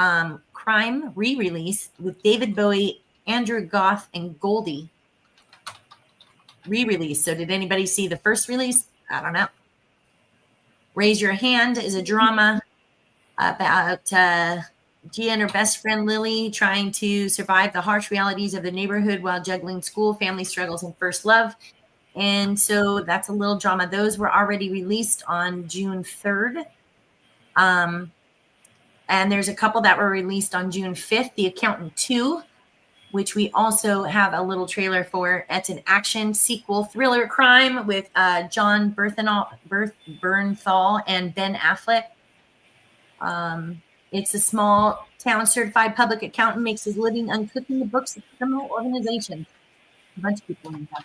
crime re-release with David Bowie, Andrew Goff, and Goldie. Re-release. So did anybody see the first release? I don't know. Raise Your Hand is a drama about Gia and her best friend Lily trying to survive the harsh realities of the neighborhood while juggling school, family struggles, and first love. And so that's a little drama. Those were already released on June 3rd. And there's a couple that were released on June 5th. The Accountant 2, which we also have a little trailer for. It's an action sequel thriller crime with John Bernthal and Ben Affleck. It's a small town certified public accountant makes his living uncooking the books of criminal organizations. A bunch of people in that.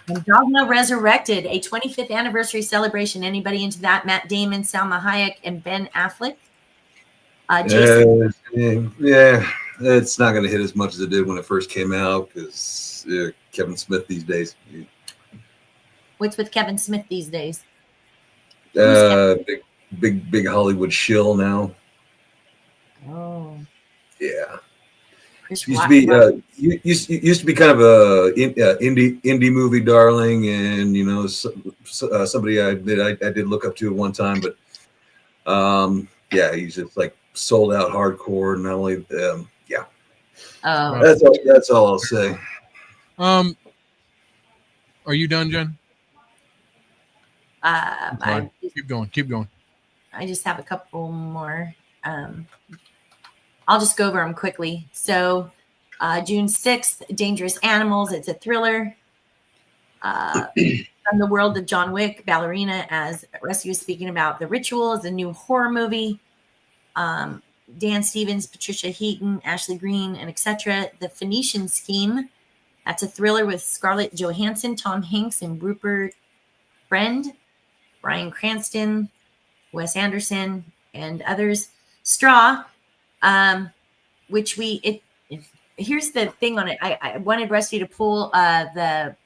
And Dogma Resurrected, a 25th anniversary celebration. Anybody into that? Matt Damon, Salma Hayek, and Ben Affleck. Yeah, it's not going to hit as much as it did when it first came out because Kevin Smith these days. What's with Kevin Smith these days? Big Hollywood shill now. Oh, yeah. Used to be kind of a indie movie darling, and somebody I did look up to at one time, but he's just like sold out hardcore. Not only that's all I'll say. Are you done, Jen? Keep going. I just have a couple more. I'll just go over them quickly. So June 6th, Dangerous Animals. It's a thriller. From the world of John Wick, Ballerina, as Rusty was speaking about. The Ritual is a new horror movie. Dan Stevens, Patricia Heaton, Ashley Greene, and etc. The Phoenician Scheme. That's a thriller with Scarlett Johansson, Tom Hanks, and Rupert Friend, Bryan Cranston, Wes Anderson, and others. Straw. Here's the thing on it. I wanted Rusty to pull the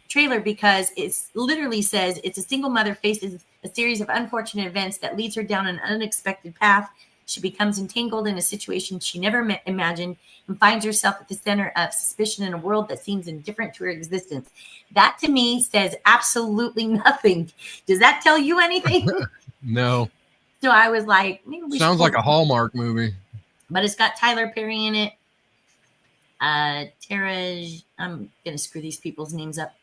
trailer because it literally says it's a single mother faces a series of unfortunate events that leads her down an unexpected path. She becomes entangled in a situation she never imagined and finds herself at the center of suspicion in a world that seems indifferent to her existence. That to me says absolutely nothing. Does that tell you anything? No. So I was like, maybe we sounds like a Hallmark movie. But it's got Tyler Perry in it. Tara, I'm going to screw these people's names up.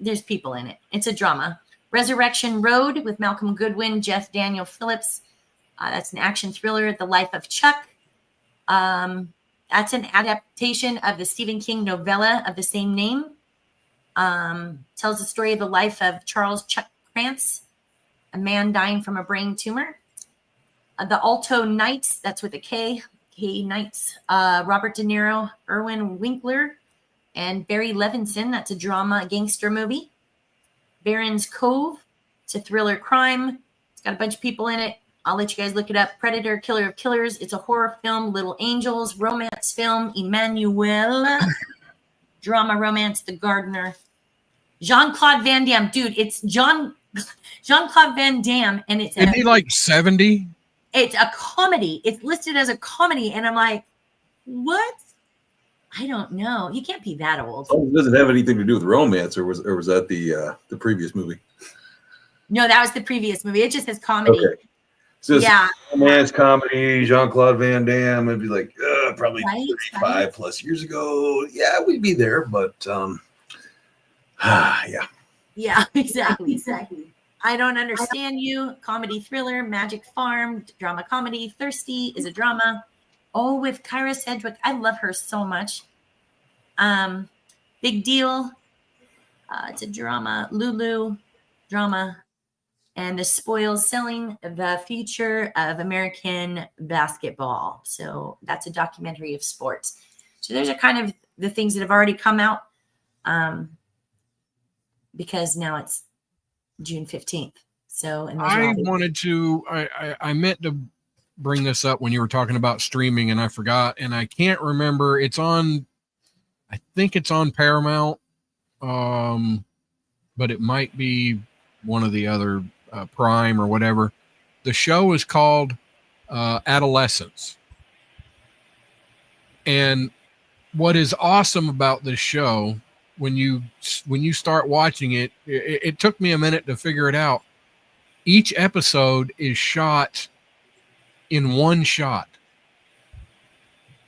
There's people in it. It's a drama. Resurrection Road with Malcolm Goodwin, Jeff Daniel Phillips. That's an action thriller. The Life of Chuck. That's an adaptation of the Stephen King novella of the same name. Tells the story of the life of Charles Chuck Krantz, a man dying from a brain tumor. The Alto Knights, that's with a K Knights. Robert De Niro, Erwin Winkler, and Barry Levinson. That's a drama gangster movie. Baron's Cove. It's a thriller crime. It's got a bunch of people in it. I'll let you guys look it up. Predator, Killer of Killers. It's a horror film. Little Angels, romance film. Emmanuel. Drama, romance, The Gardener. Jean-Claude Van Damme. Dude, it's Jean-Claude Van Damme, and it's Isn't he like 70? It's a comedy. It's listed as a comedy, and I'm like, what? I don't know. You can't be that old. Oh, it doesn't have anything to do with romance, or was that the previous movie? No, that was the previous movie. It just says comedy. Okay. So yeah, romance comedy, Jean-Claude Van Damme. It'd be like probably 35 plus years ago. Yeah, we'd be there, but yeah. Yeah, exactly. I Don't Understand You, comedy thriller. Magic Farm, drama comedy. Thirsty is a drama. Oh, with Kyra Sedgwick. I love her so much. Big Deal. It's a drama. Lulu, drama. And The Spoils, Selling the Future of American Basketball. So that's a documentary of sports. So those are kind of the things that have already come out, because now it's June 15th. So, and I meant to bring this up when you were talking about streaming, and I forgot, and I can't remember. I think it's on Paramount, but it might be one of the other Prime or whatever. The show is called Adolescence. And what is awesome about this show, when you start watching it, it took me a minute to figure it out. Each episode is shot in one shot.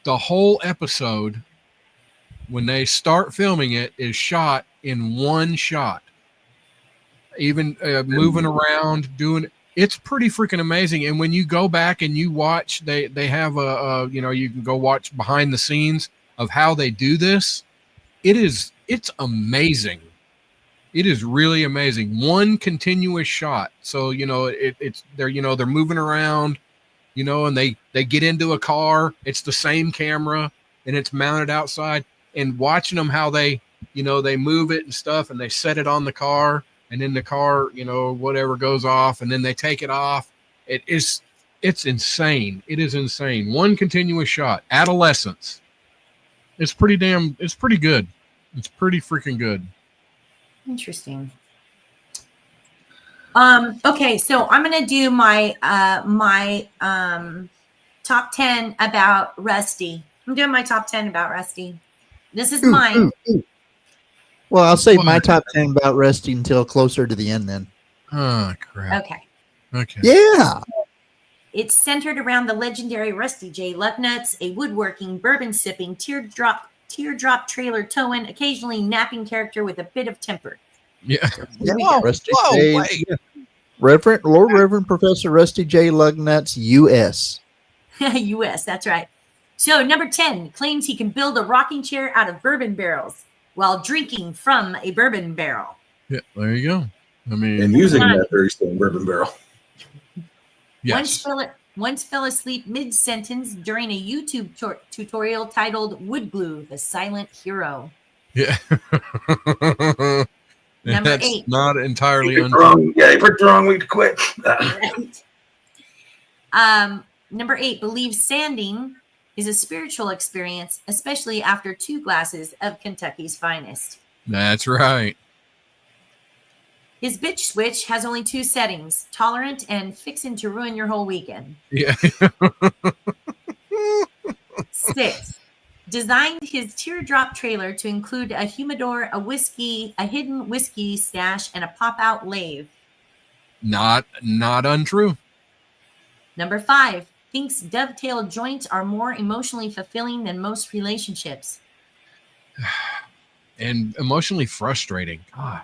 The whole episode, when they start filming it, is shot in one shot. Even moving around, it's pretty freaking amazing. And when you go back and you watch, they have you can go watch behind the scenes of how they do this. It's amazing. It is really amazing. One continuous shot. So, they're moving around, and they get into a car. It's the same camera and it's mounted outside, and watching them, how they move it and stuff, and they set it on the car, and then the car, whatever goes off, and then they take it off. It's insane. It is insane. One continuous shot. Adolescence. It's pretty good. It's pretty freaking good. Interesting. Okay, so I'm gonna do my top 10 about Rusty. I'm doing my top 10 about Rusty. This is mine. Well, I'll save my top 10 about Rusty until closer to the end then. Oh, crap. Okay. Yeah. It's centered around the legendary Rusty J. Lucknuts, a woodworking, bourbon-sipping, teardrop trailer towing, occasionally napping character with a bit of temper. Yeah. Rusty J. Wait. Lord Reverend Professor Rusty J. Lucknuts, U.S. U.S., that's right. So, number 10 claims he can build a rocking chair out of bourbon barrels while drinking from a bourbon barrel. Yeah, there you go. And using that very same bourbon barrel. Yes. Once fell asleep mid-sentence during a YouTube tutorial titled Wood Glue, the Silent Hero. Yeah. Number That's 8. not entirely you picked the wrong week to quit. Right. Number 8 believes sanding is a spiritual experience, especially after 2 glasses of Kentucky's finest. That's right. His bitch switch has only 2 settings: tolerant and fixing to ruin your whole weekend. Yeah. 6. Designed his teardrop trailer to include a humidor, a hidden whiskey stash, and a pop-out lathe. Not untrue. Number 5. Thinks dovetail joints are more emotionally fulfilling than most relationships. And emotionally frustrating. God.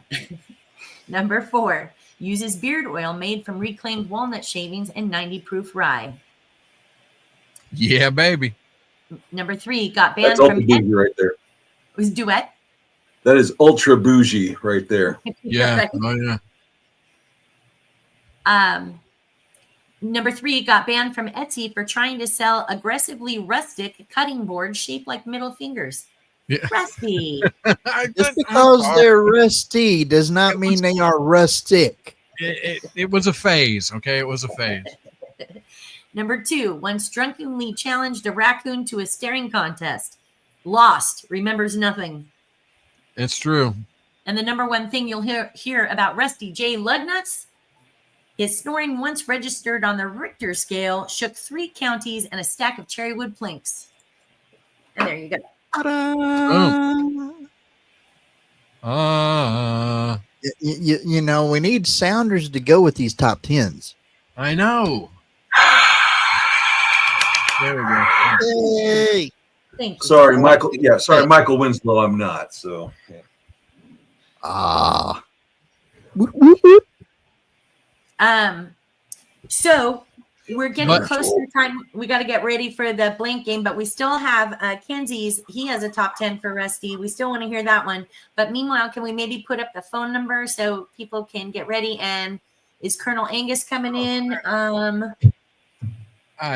Number 4. Uses beard oil made from reclaimed walnut shavings and 90-proof rye. Yeah, baby. Number 3. Got banned That's from... ultra bougie right there. Was duet? That is ultra bougie right there. Yeah. Oh, yeah. Number 3 got banned from Etsy for trying to sell aggressively rustic cutting boards shaped like middle fingers. Yeah. Rusty. Just because they're rusty does not mean they are rustic. It was a phase, okay? It was a phase. Number 2, once drunkenly challenged a raccoon to a staring contest. Lost, remembers nothing. It's true. And the number 1 thing you'll hear about Rusty J. Lugnuts, his snoring, once registered on the Richter scale, shook 3 counties and a stack of cherrywood planks. And there you go. Oh. You know, we need sounders to go with these top 10s. I know. There we go. Hey. Thank you. Sorry, Michael. Yeah, sorry, Michael Winslow. I'm not. So. Yeah. Whoop, whoop, whoop. So we're getting close to the time. We got to get ready for the blank game, but we still have Kenzie's. He has a top 10 for Rusty. We still want to hear that one. But meanwhile, can we maybe put up the phone number so people can get ready? And is Colonel Angus coming in? I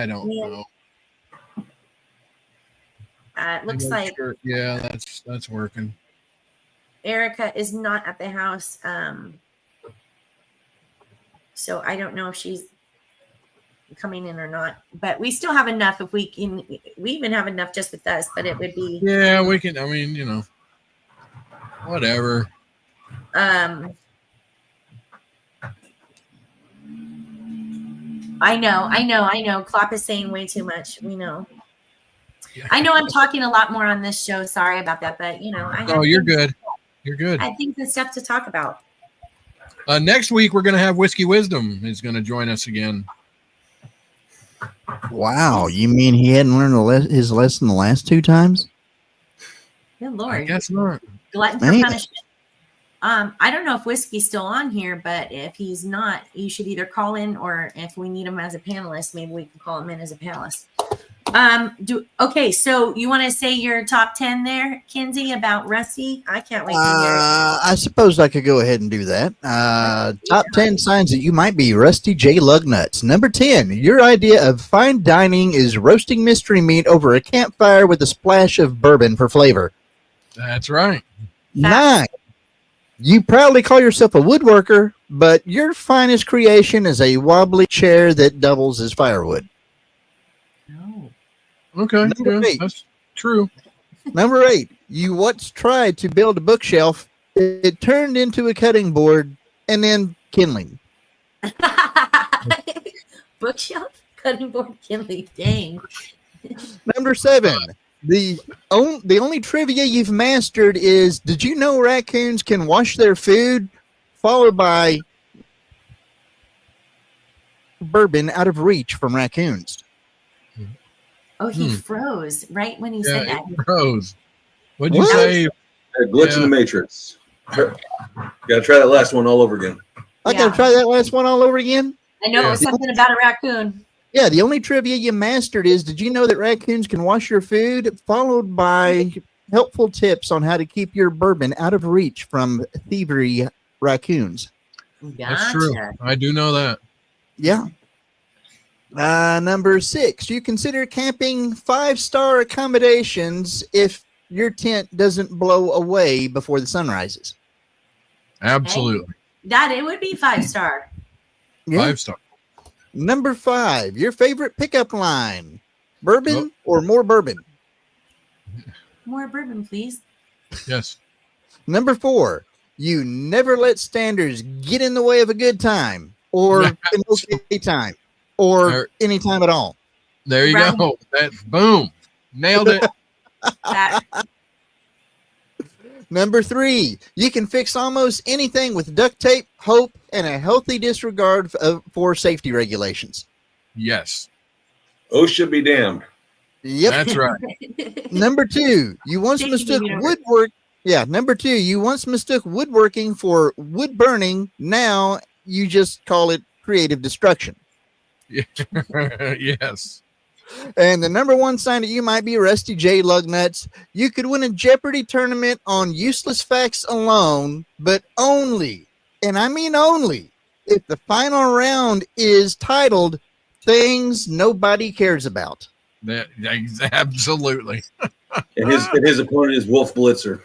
don't know. It looks like that's working. Erica is not at the house. So I don't know if she's coming in or not, but we still have enough if we can. We even have enough just with us, but it would be. Yeah, we can. I mean, whatever. I know. Klop is saying way too much. We know. I know I'm talking a lot more on this show. Sorry about that, but you're good. You're good. I think there's stuff to talk about. Next week we're going to have Whiskey Wisdom is going to join us again. Wow, you mean he hadn't learned his lesson the last 2 times? Good Lord. I guess not. Glutton for punishment. I don't know if Whiskey's still on here, but if he's not, you should either call in, or if we need him as a panelist, maybe we can call him in as a panelist. Okay, so you want to say your top 10 there, Kenzie, about Rusty? I can't wait to hear it. I suppose I could go ahead and do that. Top 10 signs that you might be Rusty J. Lugnuts. Number 10, your idea of fine dining is roasting mystery meat over a campfire with a splash of bourbon for flavor. That's right. 9, you proudly call yourself a woodworker, but your finest creation is a wobbly chair that doubles as firewood. Okay, Number 8. That's true. Number 8, you once tried to build a bookshelf. It turned into a cutting board and then kindling. Bookshelf, cutting board, kindling. Dang. Number 7, the only trivia you've mastered is, did you know raccoons can wash their food? Followed by bourbon out of reach from raccoons. Oh, he froze right when he said that. He froze. What'd you say? A glitch in the matrix. Got to try that last one all over again. I got to try that last one all over again? I know it was something about a raccoon. Yeah, the only trivia you mastered is, did you know that raccoons can wash your food? Followed by helpful tips on how to keep your bourbon out of reach from thievery raccoons. Gotcha. That's true. I do know that. Yeah. Number 6, you consider camping 5-star accommodations if your tent doesn't blow away before the sun rises. Absolutely. That it would be 5-star. Yeah. 5-star. Number 5, your favorite pickup line: bourbon or more bourbon? More bourbon, please. Yes. Number 4, you never let standards get in the way of a good time or an okay time or any time at all. There you go. That's boom. Nailed it. Number 3, you can fix almost anything with duct tape, hope, and a healthy disregard for safety regulations. Yes. OSHA be damned. Yep. That's right. Number 2, you once mistook woodwork. Yeah. Number 2, you once mistook woodworking for wood burning. Now you just call it creative destruction. Yes. And the number 1 sign that you might be Rusty J. Lugnuts, you could win a Jeopardy tournament on useless facts alone, but only, and I mean only, if the final round is titled Things Nobody Cares About. That absolutely. And his opponent is Wolf Blitzer.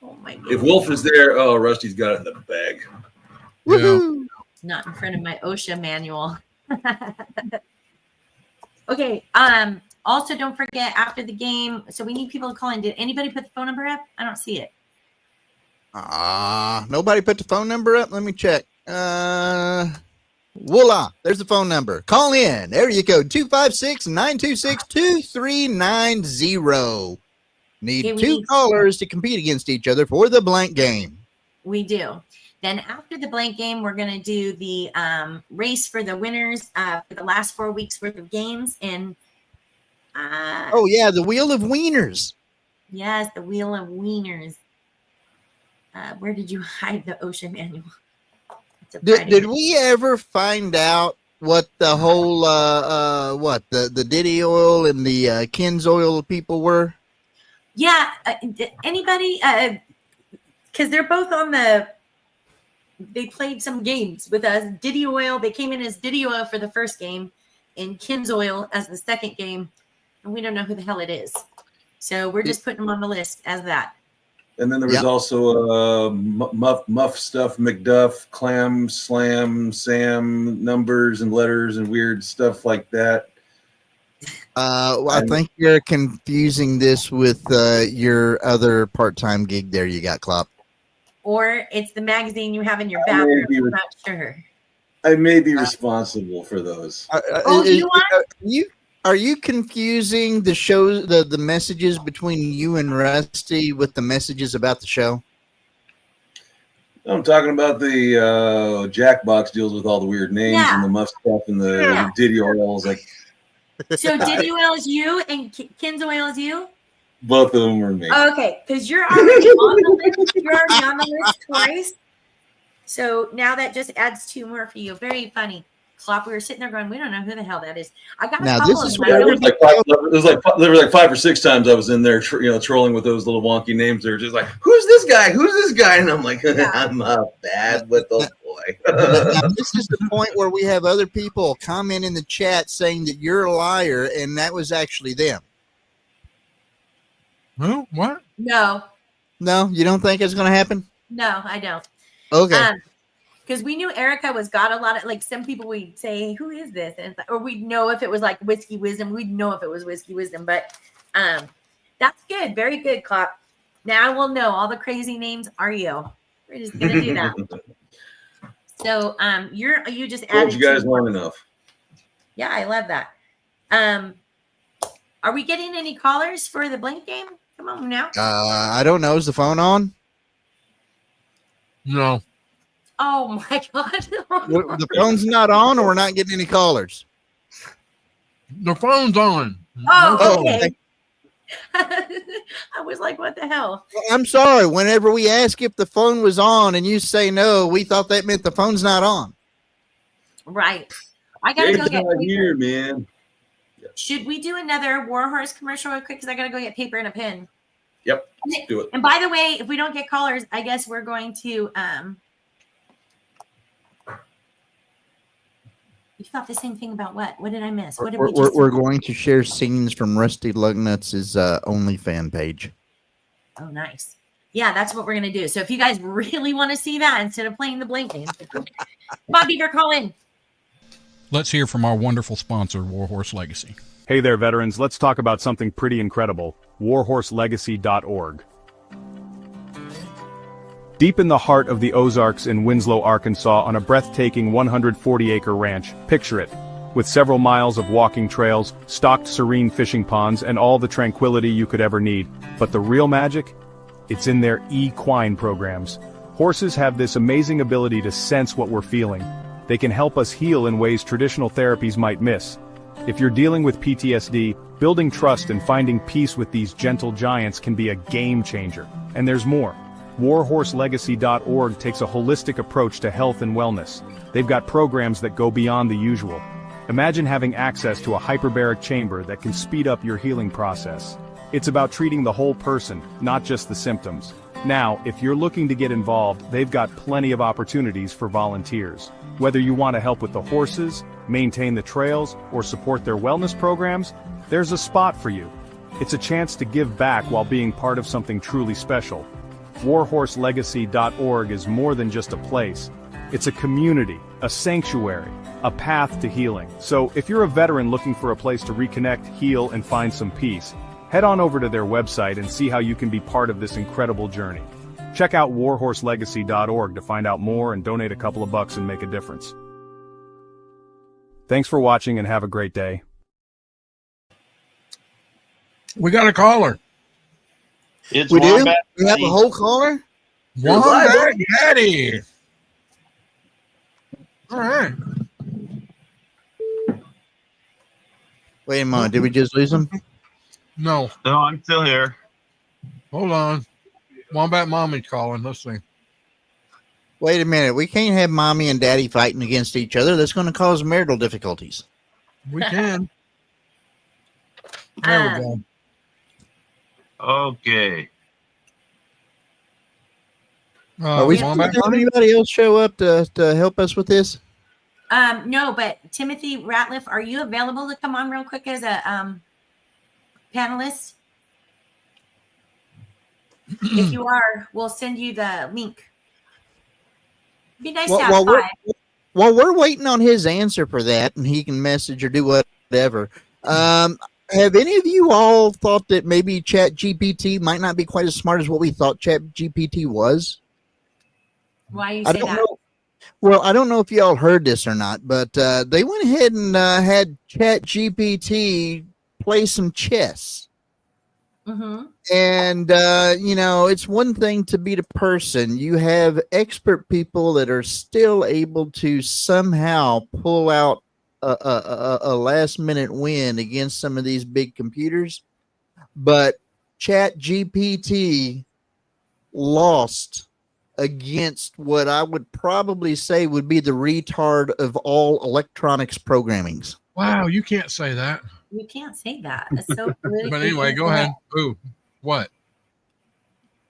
Oh my God. If Wolf is there, Rusty's got it in the bag. Woohoo! Not in front of my OSHA manual. Okay. Also, don't forget after the game. So we need people to call in. Did anybody put the phone number up? I don't see it. Nobody put the phone number up. Let me check. Voila. There's the phone number. Call in. There you go. 256-926-2390. Need 2 callers to compete against each other for the blank game. We do. Then after the blank game, we're going to do the race for the winners for the last 4 weeks worth of games. And the Wheel of Weiners. Yes, the Wheel of Weiners. Where did you hide the ocean manual? Did we ever find out what the whole the Diddy oil and the Ken's oil people were? Yeah, anybody? Because they're both on they played some games with us. Diddy oil. They came in as Diddy oil for the first game, and Ken's oil as the second game, and we don't know who the hell it is. So we're just putting them on the list as that. And then there was also Muff Stuff, McDuff, Clam, Slam, Sam, numbers and letters and weird stuff like that. I think you're confusing this with your other part-time gig there you got, Klop. Or it's the magazine you have in your bathroom. I'm not sure. I may be responsible for those. Are you confusing the show, the messages between you and Rusty with the messages about the show? I'm talking about the Jackbox deals with all the weird names and the Muff Stuff and the Diddy oils. Like, so Diddy oil is you and Ken's oil is you? Both of them are me. Okay, because you're already on the list. You're already on the list twice. So now that just adds 2 more for you. Very funny. Klop, we were sitting there going, we don't know who the hell that is. I got now, a couple this is of there was like 5 or 6 times I was in there, trolling with those little wonky names. They were just like, "Who's this guy? Who's this guy?" And I'm like, "I'm a bad little boy." Now, this is the point where we have other people comment in the chat saying that you're a liar, and that was actually them. Who? What? No, you don't think it's going to happen? No, I don't. Okay. Because we knew Erica got a lot of, like, some people we'd say, who is this? And or we'd know if it was like Whiskey Wisdom. We'd know if it was Whiskey Wisdom. But that's good. Very good, Klop. Now we'll know all the crazy names are you. We're just gonna do that. So you just added. Told you guys long enough. Yeah, I love that. Are we getting any callers for the Blink game? Come on now. I don't know. Is the phone on? No. Oh my God. The phone's not on, or we're not getting any callers? The phone's on. Oh, okay. I was like, what the hell? Well, I'm sorry. Whenever we ask if the phone was on and you say no, we thought that meant the phone's not on. Right. I gotta go get paper. Here, man. Should we do another Warhorse commercial real quick? Because I gotta go get paper and a pen. Yep. Let's do it. And by the way, if we don't get callers, I guess we're going to you thought the same thing about what? What did I miss? What did we just we're going to share scenes from Rusty Lugnuts' OnlyFans page. Oh, nice. Yeah, that's what we're going to do. So if you guys really want to see that instead of playing the Blink game, come on, Beaver, call in. Let's hear from our wonderful sponsor, Warhorse Legacy. Hey there, veterans. Let's talk about something pretty incredible. WarhorseLegacy.org. Deep in the heart of the Ozarks in Winslow, Arkansas, on a breathtaking 140-acre ranch, picture it, with several miles of walking trails, stocked serene fishing ponds, and all the tranquility you could ever need. But the real magic? It's in their equine programs. Horses have this amazing ability to sense what we're feeling. They can help us heal in ways traditional therapies might miss. If you're dealing with PTSD, building trust and finding peace with these gentle giants can be a game changer. And there's more. WarhorseLegacy.org takes a holistic approach to health and wellness. They've got programs that go beyond the usual. Imagine having access to a hyperbaric chamber that can speed up your healing process. It's about treating the whole person, not just the symptoms. Now, if you're looking to get involved, they've got plenty of opportunities for volunteers. Whether you want to help with the horses, maintain the trails, or support their wellness programs, there's a spot for you. It's a chance to give back while being part of something truly special. WarhorseLegacy.org is more than just a place. It's a community, a sanctuary, a path to healing. So if you're a veteran looking for a place to reconnect, heal, and find some peace, head on over to their website and see how you can be part of this incredible journey. Check out WarhorseLegacy.org to find out more and donate a couple of bucks and make a difference. Thanks for watching and have a great day. We got a caller. It's we do? Wombat We have a whole caller? Wombat Daddy. All right. Wait a moment. Did we just lose him? No. No, I'm still here. Hold on. Wombat Mommy's calling. Let's see. Wait a minute. We can't have mommy and daddy fighting against each other. That's going to cause marital difficulties. We can. There we go. Okay. Are we supposed to have anybody else show up to help us with this? No, but Timothy Ratliff, are you available to come on real quick as a panelist? If you are, we'll send you the link. It'd be nice to have five. While we're waiting on his answer for that, and he can message or do whatever, have any of you all thought that maybe Chat GPT might not be quite as smart as what we thought Chat GPT was? Why you say that? Know. Well, I don't know if y'all heard this or not, but they went ahead and had Chat GPT play some chess. Mm-hmm. And, it's one thing to beat a person. You have expert people that are still able to somehow pull out a last-minute win against some of these big computers. But Chat GPT lost against what I would probably say would be the retard of all electronics programmings. Wow, you can't say that. You can't say that. That's so politically But anyway, go ahead. Ooh, what?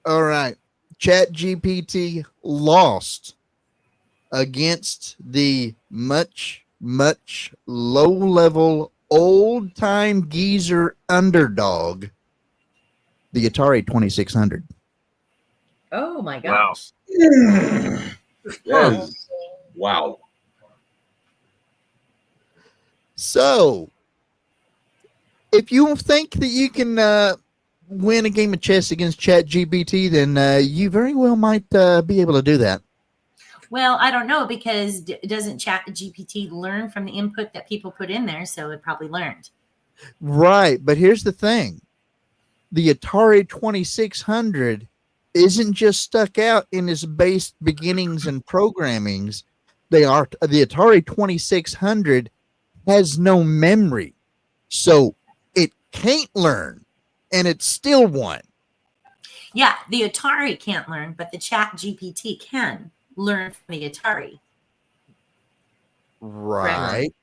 All right. Chat GPT lost against the much, much low-level, old-time geezer underdog, the Atari 2600. Oh, my gosh. Wow. Wow. So, if you think that you can win a game of chess against ChatGPT, then you very well might be able to do that. Well, I don't know, because doesn't ChatGPT learn from the input that people put in there? So it probably learned. Right, but here's the thing. The Atari 2600 isn't just stuck out in its base beginnings and programmings. The Atari 2600 has no memory. So it can't learn, and it still won. Yeah, the Atari can't learn, but the ChatGPT can learn from the Atari. Right.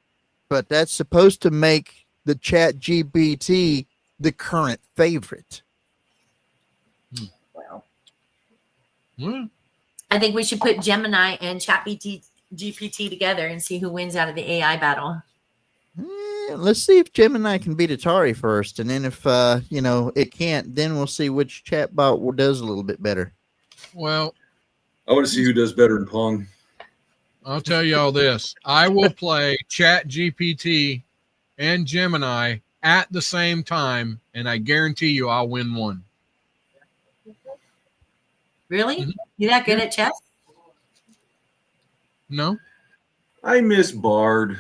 But that's supposed to make the ChatGPT the current favorite. Well, I think we should put Gemini and ChatGPT together and see who wins out of the AI battle. Let's see if Gemini can beat Atari first, and then if it can't, then we'll see which chatbot does a little bit better. Well, I want to see who does better in Pong. I'll tell you all this. I will play ChatGPT and Gemini at the same time, and I guarantee you I'll win one. Really? Mm-hmm. You that good at chess? No. I miss Bard.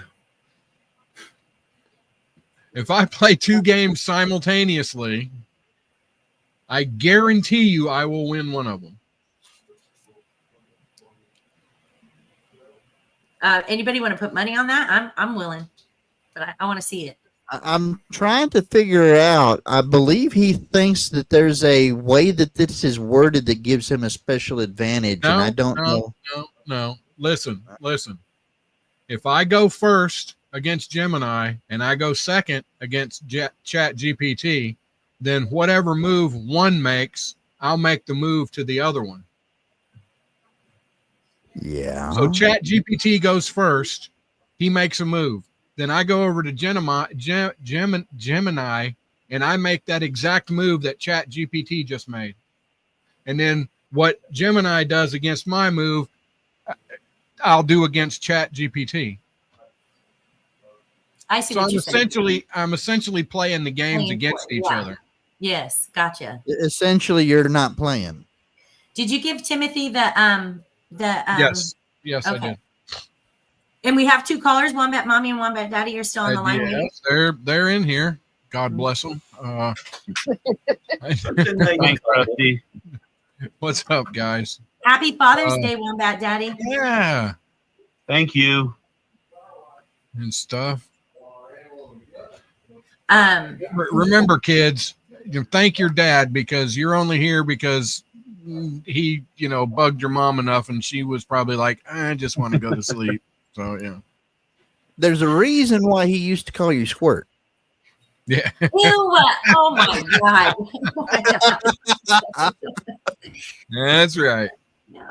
If I play two games simultaneously, I guarantee you I will win one of them. Anybody want to put money on that? I'm willing, but I want to see it. I'm trying to figure out. I believe he thinks that there's a way that this is worded that gives him a special advantage, and I don't know. No. Listen. If I go first against Gemini and I go second against ChatGPT, then whatever move one makes, I'll make the move to the other one. Yeah. So ChatGPT goes first. He makes a move. Then I go over to Gemini, and I make that exact move that ChatGPT just made. And then what Gemini does against my move, I'll do against ChatGPT. I see. So what you're saying. I'm essentially playing the games against each other. Yes, gotcha. Essentially, you're not playing. Did you give Timothy the Yes, okay. I did. And we have two callers, Wombat Mommy and Wombat Daddy. You're still on the line. Yes, they're in here. God bless them. What's up, guys? Happy Father's Day, Wombat Daddy. Yeah. Thank you. And stuff. Remember, kids, thank your dad, because you're only here because he, bugged your mom enough, and she was probably like, I just want to go to sleep. So yeah. There's a reason why he used to call you Squirt. Yeah. Ew, oh my God. That's right. No.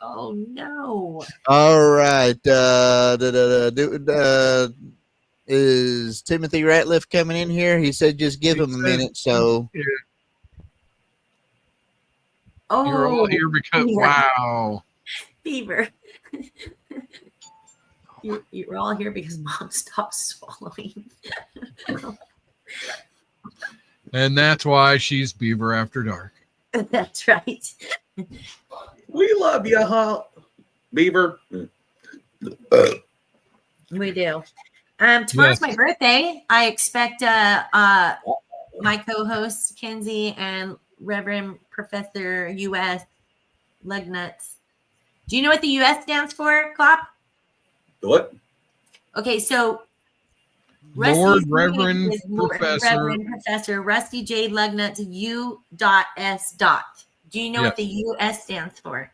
Oh no. All right. Is Timothy Ratliff coming in here? He said just give him a minute. So yeah. Oh, you're all here because wow. Fever. You're all here because Mom stopped swallowing. And that's why she's Beaver After Dark. That's right. We love you, huh, Beaver? We do. Tomorrow's my birthday. I expect my co-hosts Kenzie and Reverend Professor U.S. Lugnuts. Do you know what the U.S. stands for, Klop? What? Okay, so Lord Rusty's Reverend Professor Rusty J. Lugnuts U.S. Do you know what the U.S. stands for?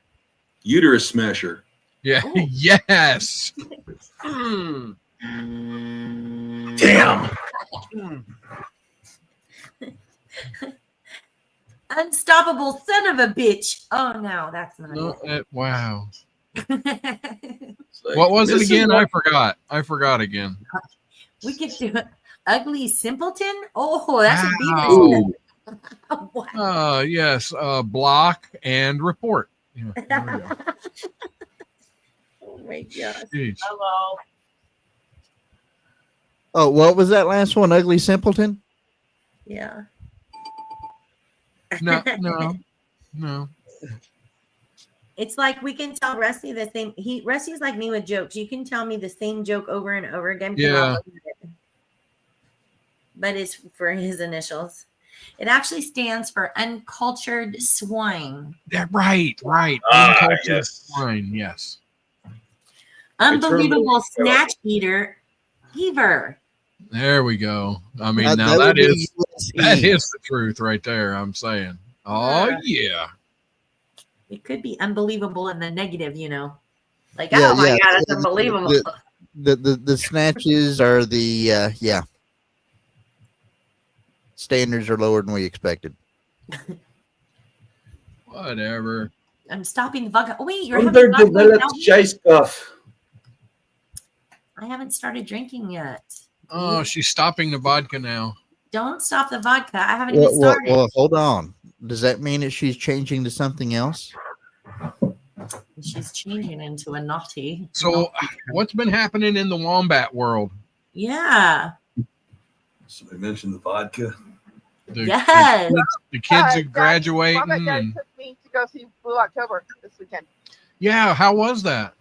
Uterus smasher. Yeah. Yes. Damn. Unstoppable son of a bitch. Oh no, that's not it. Wow. What was it again? I forgot again. We could do it. Ugly simpleton. Oh, that's a wow. Yes. Block and report. Yeah, there we go. Oh my gosh. Jeez. Hello. Oh, what was that last one? Ugly simpleton? Yeah. No. It's like we can tell Rusty the same. Rusty's like me with jokes. You can tell me the same joke over and over again. Yeah. But it's for his initials. It actually stands for uncultured swine. Yeah, right. Uncultured swine. Yes. Unbelievable snatch eater, Beaver. There we go. I mean, now that is the truth right there. I'm saying. Oh yeah. It could be unbelievable in the negative, Like, Yeah, oh my God, it's unbelievable. The snatches are the standards are lower than we expected. Whatever. I'm stopping the vodka. Oh wait, you're underdeveloped chase cuff. I haven't started drinking yet. Oh, she's stopping the vodka now. Don't stop the vodka. I haven't even started. Well, hold on. Does that mean that she's changing to something else? She's changing into a naughty. So, what's been happening in the wombat world? Yeah. Somebody mentioned the vodka. Yes. The kids are graduating. Mama and Dad took me to go see Blue October this weekend. Yeah, how was that?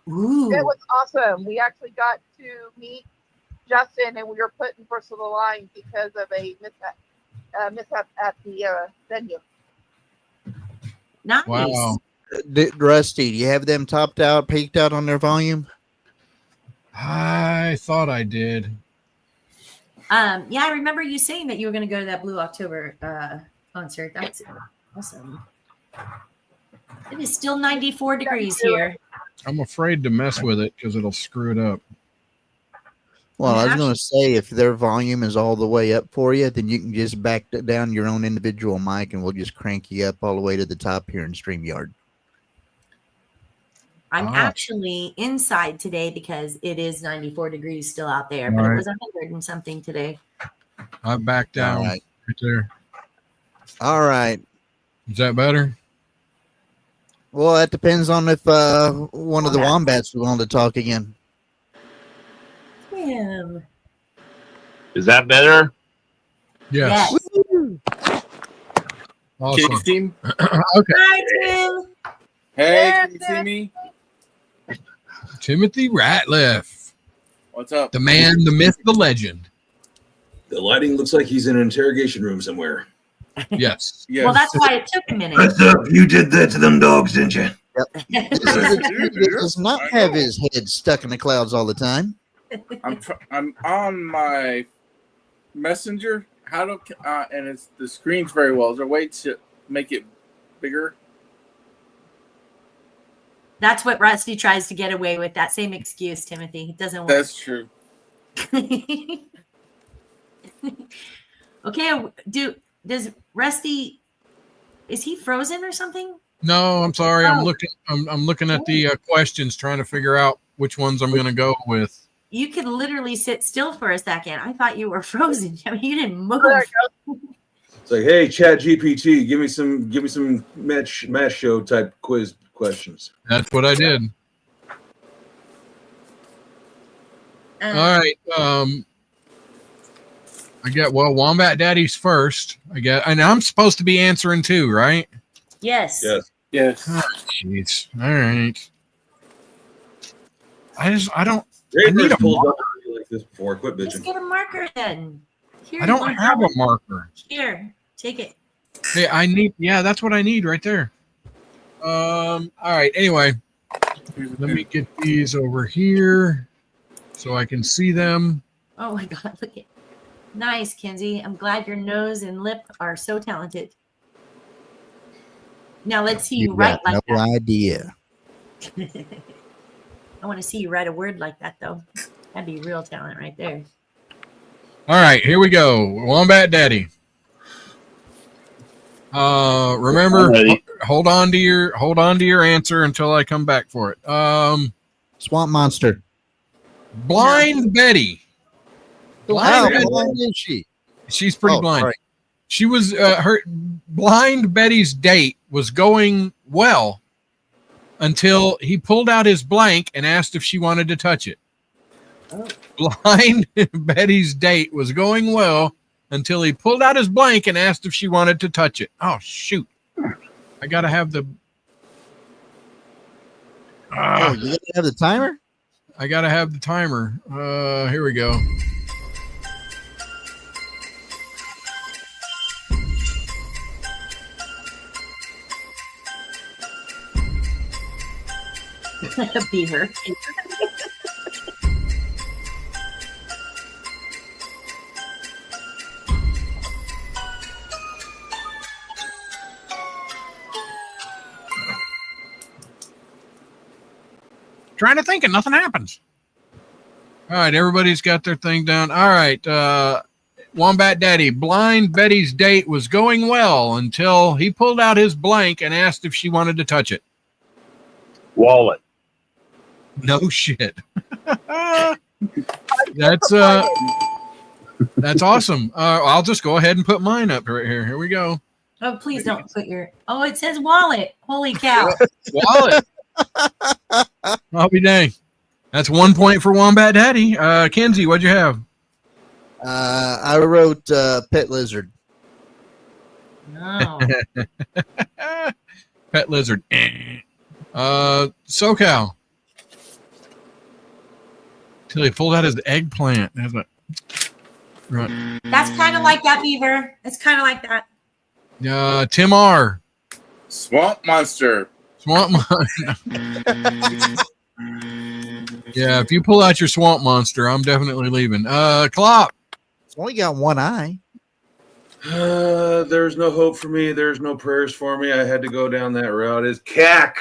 Ooh. It was awesome. We actually got to meet Justin, and we were put in first of the line because of a mishap at the venue. Nice. Wow. Rusty, do you have them topped out, peaked out on their volume? I thought I did. Yeah, I remember you saying that you were going to go to that Blue October concert. That's awesome. It is still 94 degrees here. I'm afraid to mess with it because it'll screw it up. Well, I was going to say, if their volume is all the way up for you, then you can just back down your own individual mic, and we'll just crank you up all the way to the top here in StreamYard. I'm actually inside today because it is 94 degrees still out there, but it was 100 and something today. I backed down right there. All right. Is that better? Well, that depends on if one of the wombats is willing to talk again. Tim. Is that better? Yes. Awesome. Can you see me? Okay. Hi, Tim. Hey, can you see me? Timothy Ratliff. What's up? The man, the myth, the legend. The lighting looks like he's in an interrogation room somewhere. Yes. Well, that's why it took a minute. What's up? You did that to them dogs, didn't you? Yep. He does not have his head stuck in the clouds all the time. I'm on my messenger. And it's the screen's very well. Is there a way to make it bigger? That's what Rusty tries to get away with. That same excuse, Timothy. It doesn't work. That's true. Okay. Does Rusty? Is he frozen or something? No, I'm sorry. Oh. I'm looking at the questions, trying to figure out which ones I'm going to go with. You could literally sit still for a second. I thought you were frozen. I mean, you didn't move. It's like, hey, Chat GPT, give me some match show type quiz questions. That's what I did. All right. I get Wombat Daddy's first. I get, and I'm supposed to be answering too, right? Yes. Yes. Oh, jeez. All right. I don't. I need a pulled marker. up like this before. Quit Let's bitching. get a marker then. Here, I don't have a marker. Here, take it. Hey, I need. Yeah, that's what I need right there. All right. Anyway, let me get these over here so I can see them. Oh my God! Look at. Nice, Kenzie. I'm glad your nose and lip are so talented. Now let's see you write like no that. idea. I want to see you write a word like that, though. That'd be real talent right there. All right, here we go. Wombat Daddy. Remember, hold on to your answer until I come back for it. Swamp Monster. Blind Betty. Blind Betty. How blind is she? She's pretty blind. Sorry. She was her Blind Betty's date was going well until he pulled out his blank and asked if she wanted to touch it. Oh. Blind Betty's date was going well until he pulled out his blank and asked if she wanted to touch it. Oh, shoot. I got to have the... you got to have the timer? I got to have the timer. Here we go. Beaver. Trying to think and nothing happens. All right, everybody's got their thing down. All right, Wombat Daddy, Blind Betty's date was going well until he pulled out his blank and asked if she wanted to touch it. Wallet. No shit. That's awesome. I'll just go ahead and put mine up right here. Here we go. Oh, please don't put your. Oh, it says wallet. Holy cow! Wallet. I'll be dang. That's 1 point for Wombat Daddy. Kenzie, what'd you have? I wrote pet lizard. No. Pet lizard. SoCal. Till he pulled out his eggplant. Right. That's kind of like that, Beaver. It's kind of like that. Tim R. Swamp Monster. Swamp Monster. Yeah, if you pull out your Swamp Monster, I'm definitely leaving. Klop. It's only got one eye. There's no hope for me. There's no prayers for me. I had to go down that route. Is cack.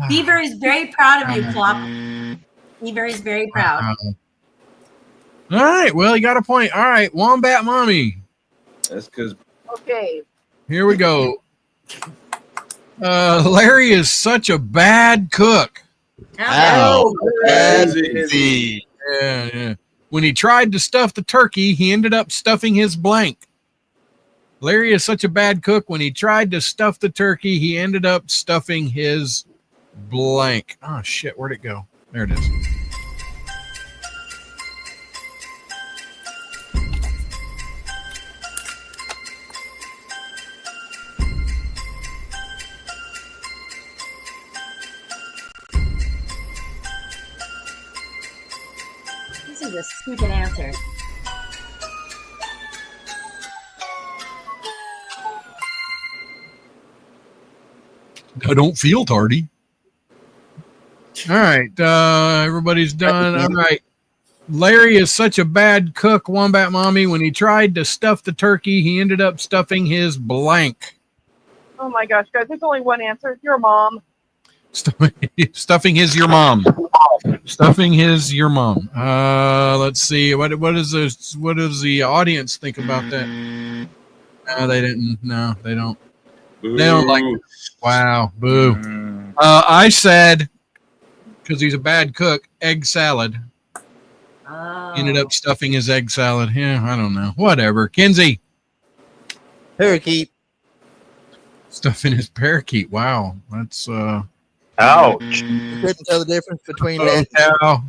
Beaver is very proud of you, Klop. Beaver is very proud. All right, well, you got a point. All right, Wombat Mommy. That's because. Okay. Here we go. Larry is such a bad cook. Ow. Yeah. When he tried to stuff the turkey, he ended up stuffing his blank. Larry is such a bad cook. When he tried to stuff the turkey, he ended up stuffing his blank. Oh, shit. Where'd it go? There it is. This is a stupid answer. I don't feel tardy. All right. Everybody's done. All right. Larry is such a bad cook, Wombat Mommy. When he tried to stuff the turkey, he ended up stuffing his blank. Oh my gosh, guys! There's only one answer. Your mom. Stuffing his your mom. Stuffing his your mom. Let's see. What does the audience think about that? No, they didn't. No, they don't. Boo. They don't like it. Wow, boo. I said, because he's a bad cook, egg salad. Ended up stuffing his egg salad. Yeah, I don't know. Whatever. Kinsey. Parakeet. Stuffing his parakeet. Wow. That's ouch. You couldn't tell the difference between that. Cow.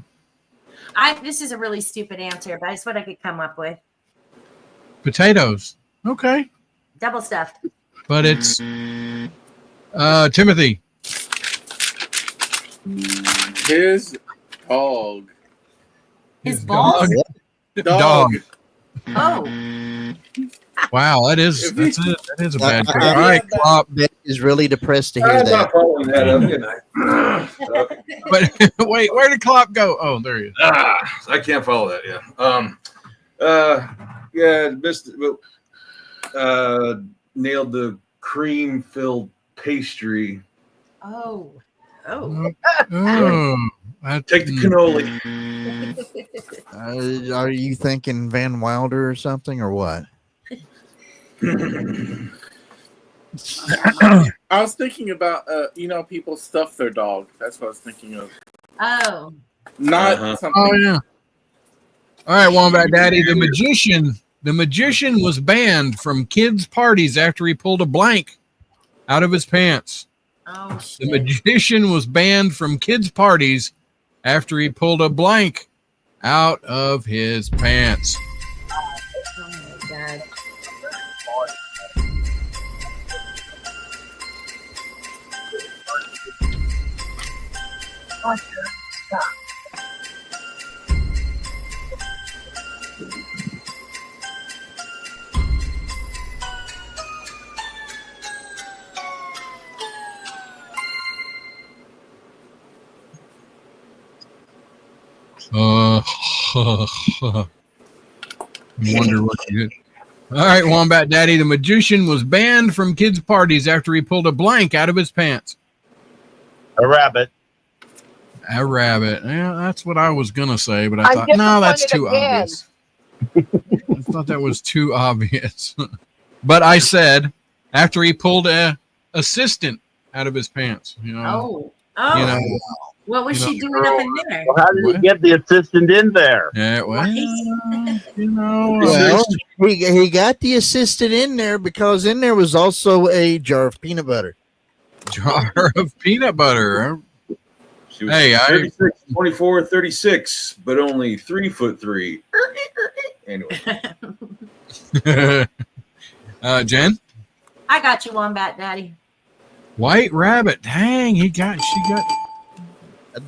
This is a really stupid answer, but it's what I could come up with. Potatoes. Okay. Double stuffed. But it's Timothy. His dog. His balls? Dog. Oh. Wow, that is a bad cook. All right, Klop. That is really depressed to hear I'm that. not following that up, didn't I? But wait, where did Klop go? Oh, there he is. I can't follow that. Yeah. Missed it. Nailed the cream-filled pastry. Oh. Take the cannoli. Are you thinking Van Wilder or something, or what? I was thinking about people stuff their dog. That's what I was thinking of. Oh. Not something. Oh yeah. All right, Wombat Daddy. The magician was banned from kids' parties after he pulled a blank out of his pants. Oh shit. The magician was banned from kids' parties after he pulled a blank out of his pants. Oh my god. Wonder what you did. All right, Wombat Daddy. The magician was banned from kids' parties after he pulled a blank out of his pants. A rabbit. A rabbit. Yeah, that's what I was gonna say, but I thought, no, that's too obvious. I thought that was too obvious. But I said after he pulled a assistant out of his pants. You know. Oh. You know, What was she doing up in there? Well, how did he get the assistant in there? Yeah, well, you know. Well, he got the assistant in there because in there was also a jar of peanut butter. Jar of peanut butter. She was Hey, 36, 24, 36, but only 3'3". Anyway. Jen? I got you, Wombat Daddy. White rabbit. Dang, she got.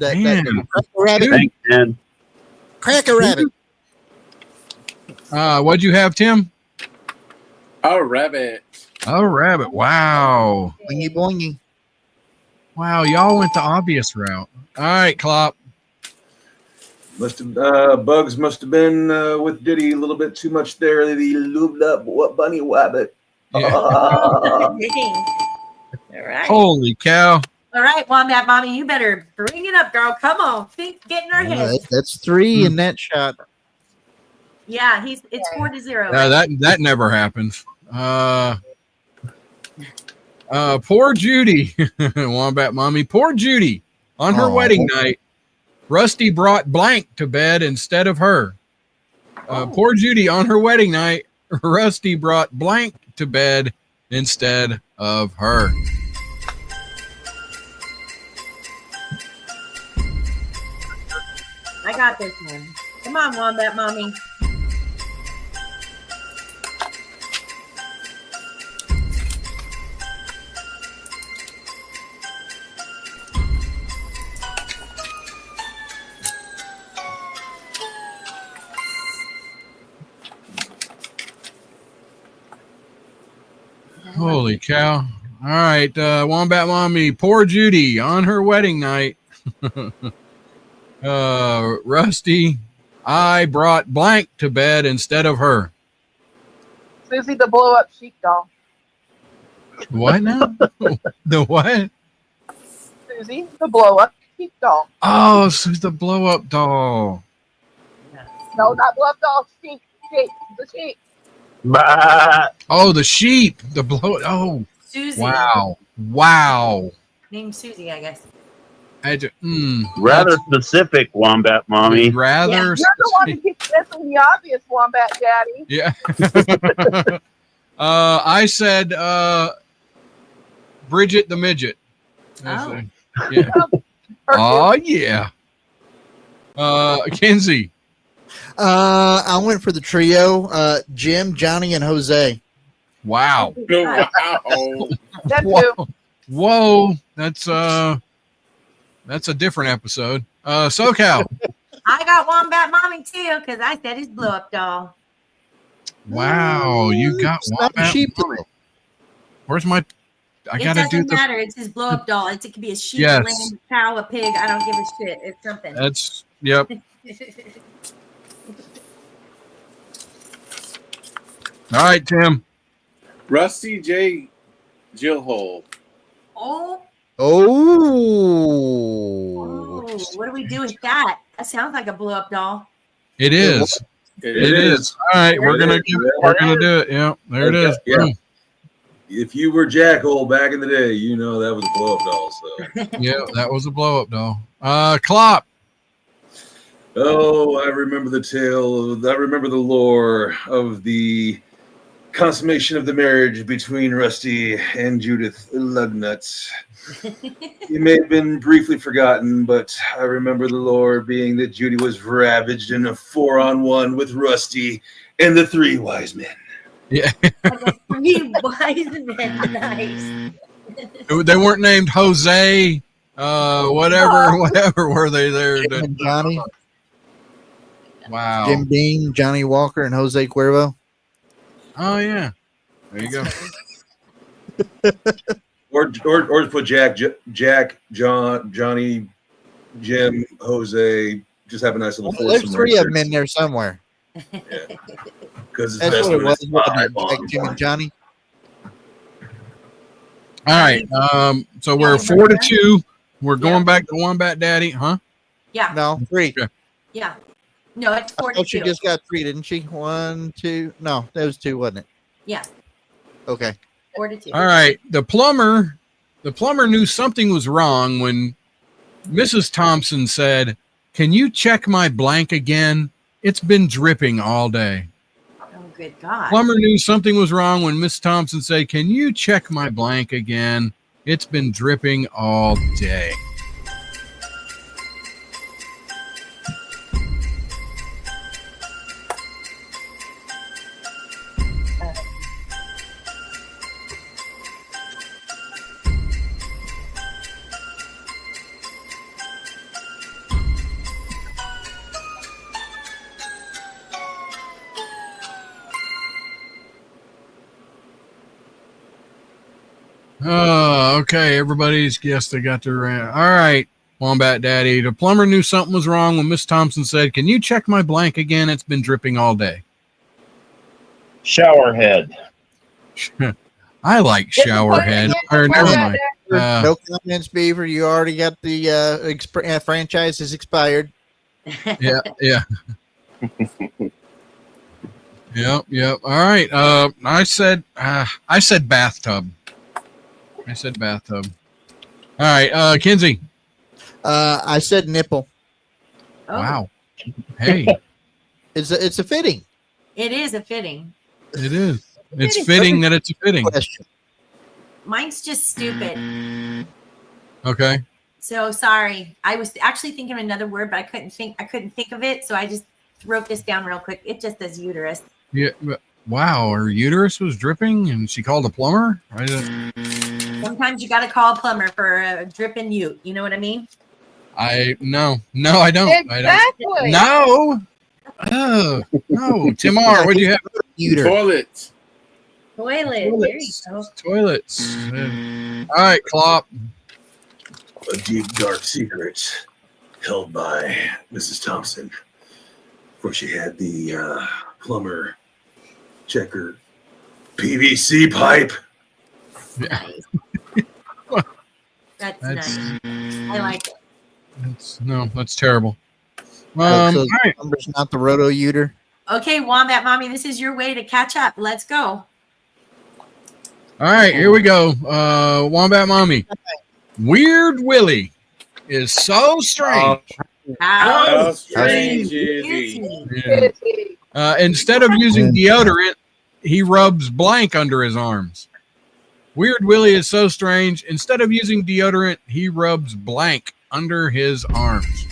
Man. Rabbit. Thanks, Jen. Cracker rabbit. What'd you have, Tim? A rabbit. A rabbit. Wow. Boingy boingy. Wow, y'all went the obvious route. All right, Klop. Bugs must have been with Diddy a little bit too much there. They lubed up what bunny rabbit. Yeah. All right. Holy cow. All right, Wombat Mommy, you better bring it up, girl. Come on. Get in our heads. That's 3 in that shot. Yeah, it's 4-0. That never happened. Poor Judy. Wombat Mommy. Poor Judy. On her wedding night, Rusty brought blank to bed instead of her. Poor Judy, on her wedding night, Rusty brought blank to bed instead of her. I got this one. Come on, Wombat Mommy. Holy cow. All right, Wombat Mommy, poor Judy on her wedding night. Rusty, I brought blank to bed instead of her. Susie the blow up sheep doll. What now? The what? Susie, the blow up sheep doll. Oh, so the blow up doll. No, not blow up doll. Sheep. The sheep. Oh, the sheep. The blow. Oh, Susie. Wow. Named Susie, I guess. Rather specific, Wombat Mommy. Rather. You're the one who keeps missing the obvious, Wombat Daddy. Yeah. I said Bridget the midget. Oh. Yeah. Oh yeah. Kenzie. I went for the trio, Jim, Johnny, and Jose. Wow. Wow. That too. Whoa. That's a different episode. SoCal. I got Wombat Mommy too, because I said his blow up doll. Wow, you got Wombat sheep. Mommy. Where's my? I gotta do doesn't the. matter. It's his blow up doll. It could be a sheep, Yes. a lamb, a cow, a pig. I don't give a shit. It's something. That's yep. All right, Tim. Rusty J. Jillhole. Oh. Oh. What do we do with that? That sounds like a blow up doll. It is. It is. All right, we're gonna do it. Yeah, there it is. Yeah. If you were Jackhole back in the day, you know that was a blow up doll. So Yeah, that was a blow up doll. Klop. oh, I remember the tale. I remember the lore of the consummation of the marriage between Rusty and Judith Lugnuts. It may have been briefly forgotten, but I remember the lore being that Judy was ravaged in a 4-on-1 with Rusty and the 3 wise men. Yeah. Three wise men. Nice. They weren't named Jose, whatever were they there? Jim and Johnny. Wow. Jim Dean, Johnny Walker, and Jose Cuervo. Oh yeah. There you go. Or put Jack, John, Johnny, Jim, Jose. Just have a nice little. There's 3 of them in there somewhere. Because that's what it was. Wasn't it? Jack, Jim, and Johnny. All right. So we're 4-2. We're going back to Wombat Daddy, huh? Yeah. No, 3. Yeah. No, it's 4-2. Oh, she just got 3, didn't she? 1, 2. No, that was 2, wasn't it? Yeah. Okay. 4-2. All right. The plumber knew something was wrong when Mrs. Thompson said, "Can you check my blank again? It's been dripping all day." Oh, good God. Plumber knew something was wrong when Miss Thompson said, "Can you check my blank again? It's been dripping all day." Oh, okay. Everybody's guessed they got their all right. Wombat Daddy. The plumber knew something was wrong when Miss Thompson said, "Can you check my blank again? It's been dripping all day." Showerhead. I like showerhead. Or never mind. No comments, Beaver. You already got the franchise is expired. Yeah. Yep. All right. I said bathtub. I said bathtub. All right, Kinsey. I said nipple. Oh. Wow. Hey. It's a fitting. It is a fitting. It is. It's fitting that it's a fitting. Question. Mine's just stupid. Okay. So sorry. I was actually thinking of another word, but I couldn't think of it. So I just wrote this down real quick. It just says uterus. Yeah. Wow. Her uterus was dripping, and she called a plumber. Sometimes you got to call a plumber for a dripping ute. You know what I mean? No, I don't. Exactly. I don't. No. Oh, no. Timar, what do you have? Toilets. Toilet. There you go. Toilets. All right, Klop. A deep, dark secret held by Mrs. Thompson, where she had the plumber checker PVC pipe. nice. That's nice. I like it. That's terrible. So All right. Number's not the roto-uter. Okay, Wombat Mommy, this is your way to catch up. Let's go. All right, here we go. Wombat Mommy. Weird Willie is so strange. How strange is he? Yeah. Instead of using deodorant, he rubs blank under his arms. Weird Willie is so strange. Instead of using deodorant, he rubs blank under his arms.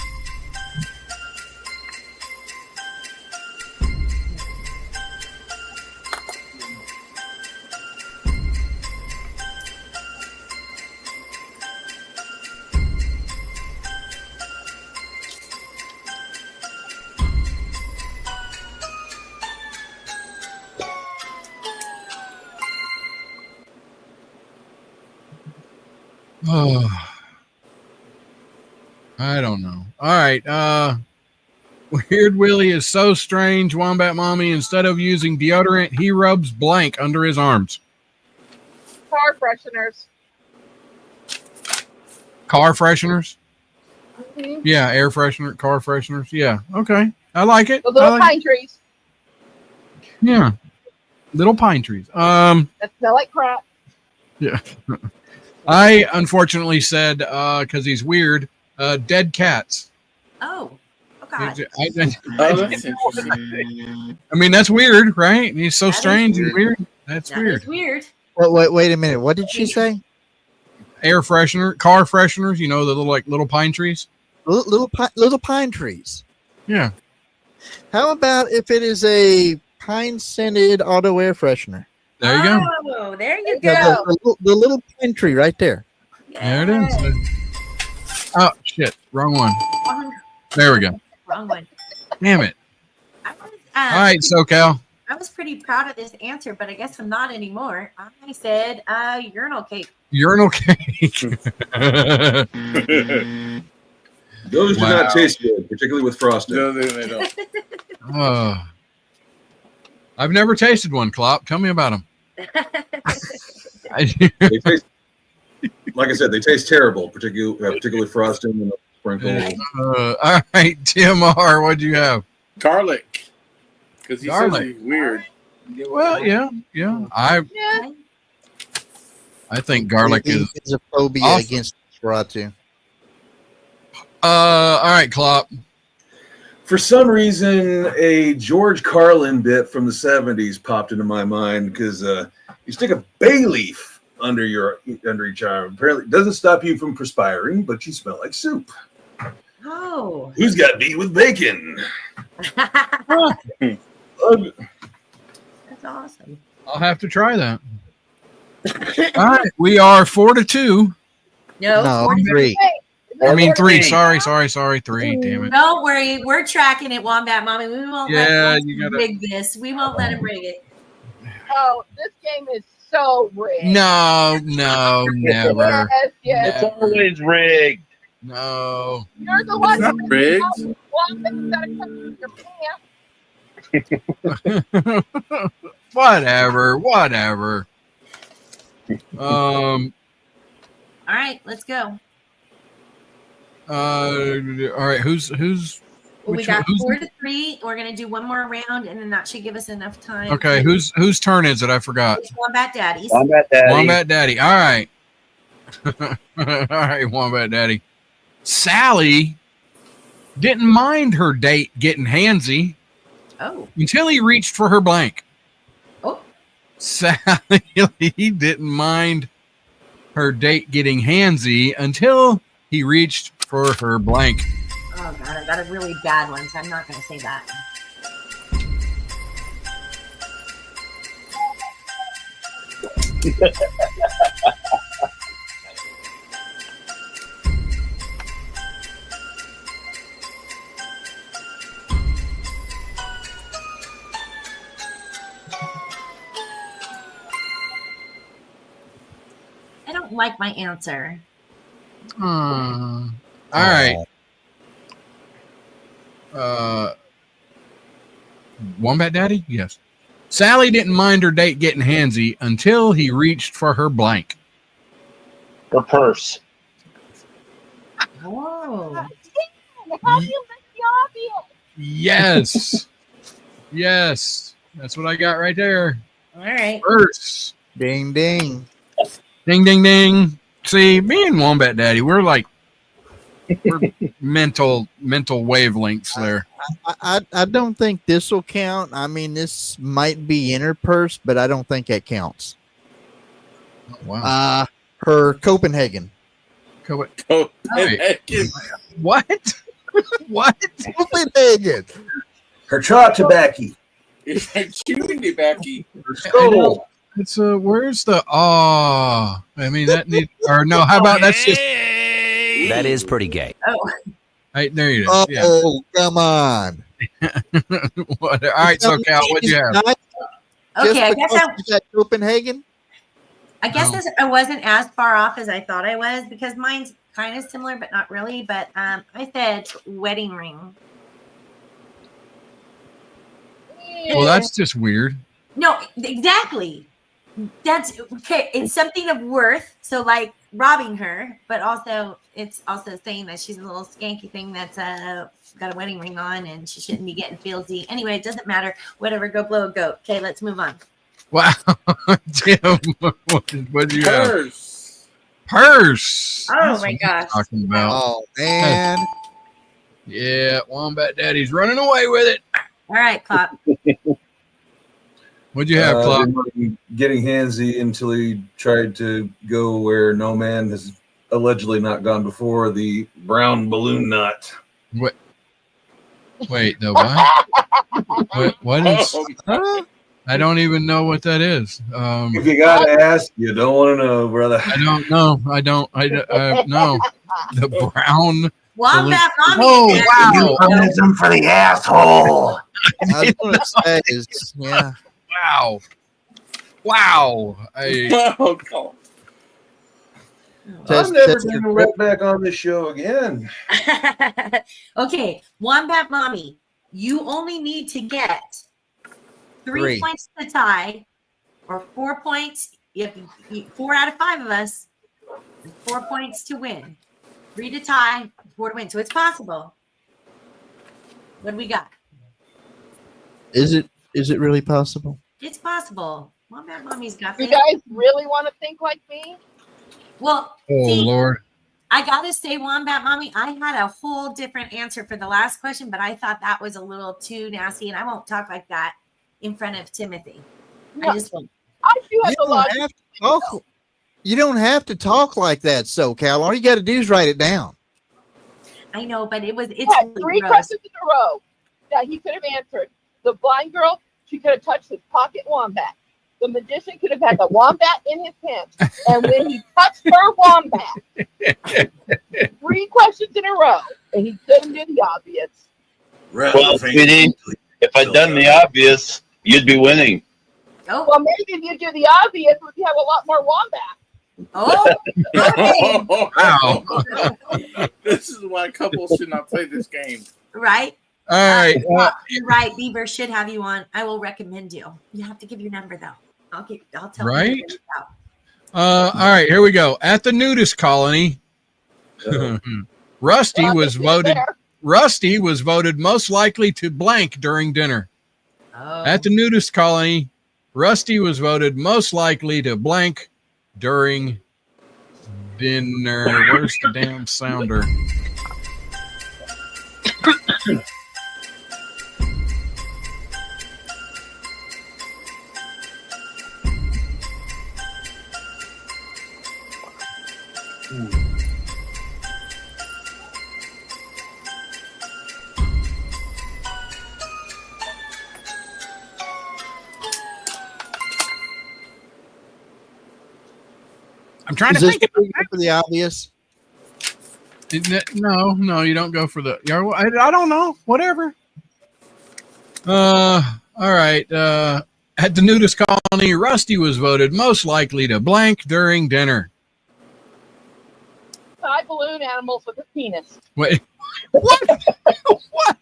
Oh, I don't know. All right. Weird Willie is so strange. Wombat Mommy, instead of using deodorant, he rubs blank under his arms. Car fresheners. Car fresheners? Mm-hmm. Yeah, air freshener, car fresheners. Yeah, okay. I like it. The little I like pine trees Yeah. Little pine trees. that smell like crap. Yeah. I unfortunately said, because he's weird, dead cats. Oh, God. That's interesting. I mean, that's weird, right? He's so strange and weird. That's weird. It's weird. Wait a minute. What did she say? Air freshener, car fresheners. You know, the little pine trees. Little pine trees. Yeah. How about if it is a pine scented auto air freshener? There you go. Oh, there you Yeah, go. the little pine tree right there. There it is. Oh shit! Wrong one. There we go. Wrong one. Damn it! All right, SoCal. I was pretty proud of this answer, but I guess I'm not anymore. I said urinal cake. Urinal cake. Those do not taste good, particularly with frosting. No, they don't. I've never tasted one, Klop. Tell me about them. They taste, like I said, they taste terrible, particularly frosting and sprinkles. All right, TMR, what'd you have? Garlic. Because he says Garlic. he's weird. Well, yeah. I think garlic is a phobia awesome. against Nosferatu. All right, Klop. For some reason, a George Carlin bit from the 70s popped into my mind because you stick a bay leaf under each arm. Apparently, it doesn't stop you from perspiring, but you smell like soup. Oh. Who's got beef with bacon? That's awesome. I'll have to try that. All right, we are 4-2. No, 3. I mean 3. Sorry, 3. Damn it. Don't worry, we're tracking it, Wombat Mommy. We won't let him rig this. We won't let him rig it. Oh, this game is so rigged. No, never. Yes. It's always rigged. No. You're the one It's not rigged. Whatever. All right, let's go. All right. Who's? We got 4-3. We're gonna do one more round, and then that should give us enough time. Okay. Whose turn is it? I forgot. It's Wombat Daddy's. Wombat Daddy. Wombat Daddy. All right. All right, Wombat Daddy. Sally didn't mind her date getting handsy. Oh. Until he reached for her blank. Oh. Sally didn't mind her date getting handsy until he reached for her blank. Oh God, I got a really bad one, so I'm not gonna say that. I don't like my answer. All right. Wombat Daddy? Yes. Sally didn't mind her date getting handsy until he reached for her blank. Her purse. Whoa. How do you miss the obvious? Yes. Yes. That's what I got right there. All right. Purse. Ding, ding. Ding, ding, ding. See, me and Wombat Daddy, we're mental wavelengths there. I don't think this will count. I mean, this might be in her purse, but I don't think that counts. Wow. Her Copenhagen. Copenhagen. What? What? Copenhagen. Her chaw tobacco. Chewing tobacco. Her skull. It's where's the I mean that need or no, how about that's just that is pretty gay. Oh. Right, there you go. Oh, Yeah. come on. All right, so Cal, what'd you have? Okay, I guess that Copenhagen. I guess I wasn't as far off as I thought I was because mine's kind of similar, but not really. But I said wedding ring. Well, that's just weird. No, exactly. That's okay. It's something of worth. So like robbing her, but also it's also saying that she's a little skanky thing that's got a wedding ring on and she shouldn't be getting feelsy. Anyway, it doesn't matter. Whatever, go blow a goat. Okay, let's move on. Wow. Tim, what do you have? Purse. Oh That's my what gosh. I'm talking about. Oh man. Yeah, Wombat Daddy's running away with it. All right, Klop. What'd you have, Klop? Getting handsy until he tried to go where no man has allegedly not gone before, the brown balloon knot. Wait, the what? What is? I don't even know what that is. If you gotta ask, you don't want to know, brother. I don't know. I don't know. The brown. Wombat Mommy. Oh, wow. Euphemism for the asshole. I was going to say is, yeah. Wow. I'm never going to let back on this show again. Okay, Wombat Mommy, you only need to get 3 points to tie, or 4 points. You have to 4 out of 5 of us, 4 points to win. 3 to tie, 4 to win. So it's possible. What do we got? Is it really possible? It's possible. Wombat Mommy's got You this. guys really want to think like me? Well, Oh, see, Lord. I gotta say, Wombat Mommy, I had a whole different answer for the last question, but I thought that was a little too nasty, and I won't talk like that in front of Timothy. No, I just won't. I do have You a lot. don't have to talk. You don't have to talk like that, SoCal. All you got to do is write it down. I know, but it's Had really 3 gross. questions in a row that he could have answered. The blind girl, she could have touched his pocket wombat. The magician could have had the wombat in his pants. And when he touched her wombat, 3 questions in a row, and he couldn't do the obvious. Well, sweetie, if I'd done the obvious, you'd be winning. Oh, well, maybe if you do the obvious, we have a lot more wombat. Oh, Wow. This is why couples should not play this game. right? All right. You're right. Beaver should have you on. I will recommend you. You have to give your number though. I'll tell Right? you. Out. All right, here we go. At the nudist colony, Rusty was voted most likely to blank during dinner. Oh. At the nudist colony, Rusty was voted most likely to blank during dinner. Where's the damn sounder? I'm trying to think. For the obvious. No, you don't go for the. I don't know. Whatever. All right. At the nudist colony, Rusty was voted most likely to blank during dinner. 5 balloon animals with a penis. Wait. What? What?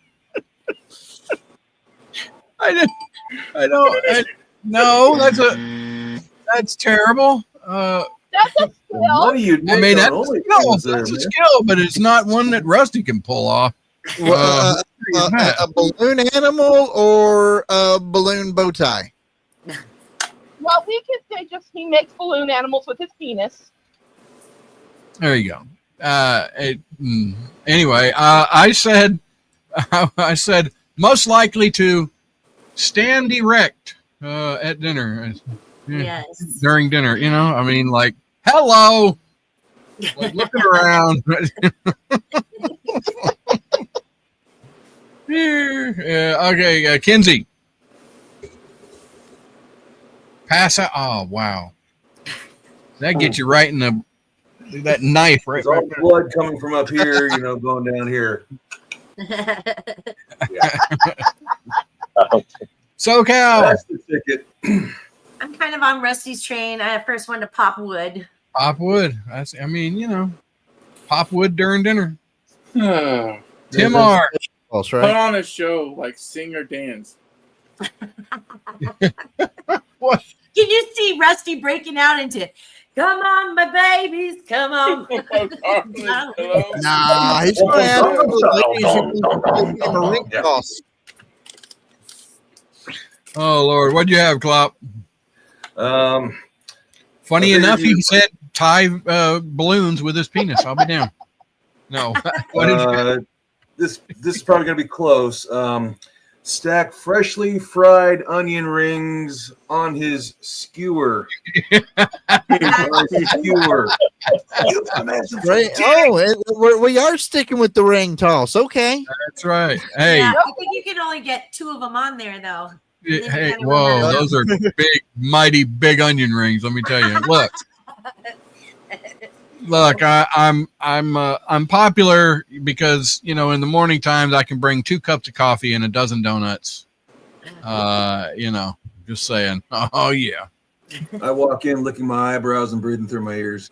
No, that's terrible. That's a What do you I mean, that's only a skill, but it's not one that Rusty can pull off. A balloon animal or a balloon bow tie? Well, we could say just he makes balloon animals with his penis. There you go. Anyway, I said most likely to stand erect at dinner. Yes. During dinner, you know, I mean, like, hello, like looking around. Yeah, okay, Kinsey. Pass out. Oh, wow. That gets you right in that knife right There's all blood coming from up here, you know, going down here. SoCal. That's the ticket. I'm kind of on Rusty's train. I first one to pop wood. Pop wood. I mean, you know, pop wood during dinner. Tim R. Put on a show like sing or dance. What? Can you see Rusty breaking out into "Come on, my babies, come on"? Nah, he's going to have a ring toss. Oh Lord, what'd you have, Klop? Funny enough, he said tie balloons with his penis. I'll be down. No, what did you? This is probably going to be close. Stack freshly fried onion rings on his skewer. Skewer. Right. Oh, we are sticking with the ring toss. Okay. That's right. Hey. Yeah, I think you can only get 2 of them on there, though. Hey, whoa, those are big, mighty big onion rings. Let me tell you. Look, I'm popular because, you know, in the morning times I can bring 2 cups of coffee and a dozen donuts. You know, just saying. Oh yeah. I walk in licking my eyebrows and breathing through my ears.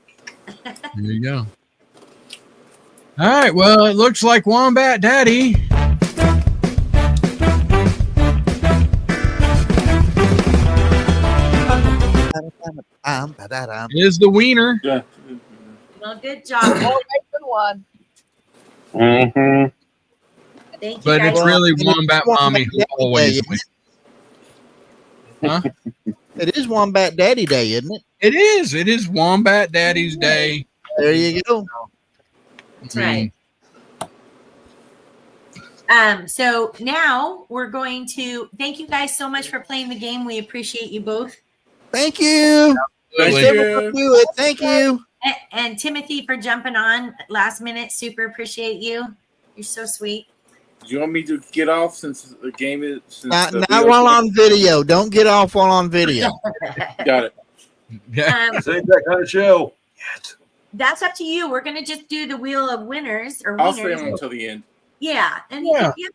There you go. All right. Well, it looks like Wombat Daddy. Is the wiener. Well, good job. One. Mm-hmm. Thank you, But guys. it's really Wombat Mommy who always wins. Huh? It is Wombat Daddy Day, isn't it? It is. It is Wombat Daddy's Day. There you go. That's right. So now we're going to thank you guys so much for playing the game. We appreciate you both. Thank you. Thank you. Thank you. And Timothy for jumping on last minute. Super appreciate you. You're so sweet. Do you want me to get off since the game is Not while on video. Don't get off while on video. Got it. This ain't that kind of show. That's up to you. We're gonna just do the wheel of winners or I'll winners. stay on until the end. Yeah, and you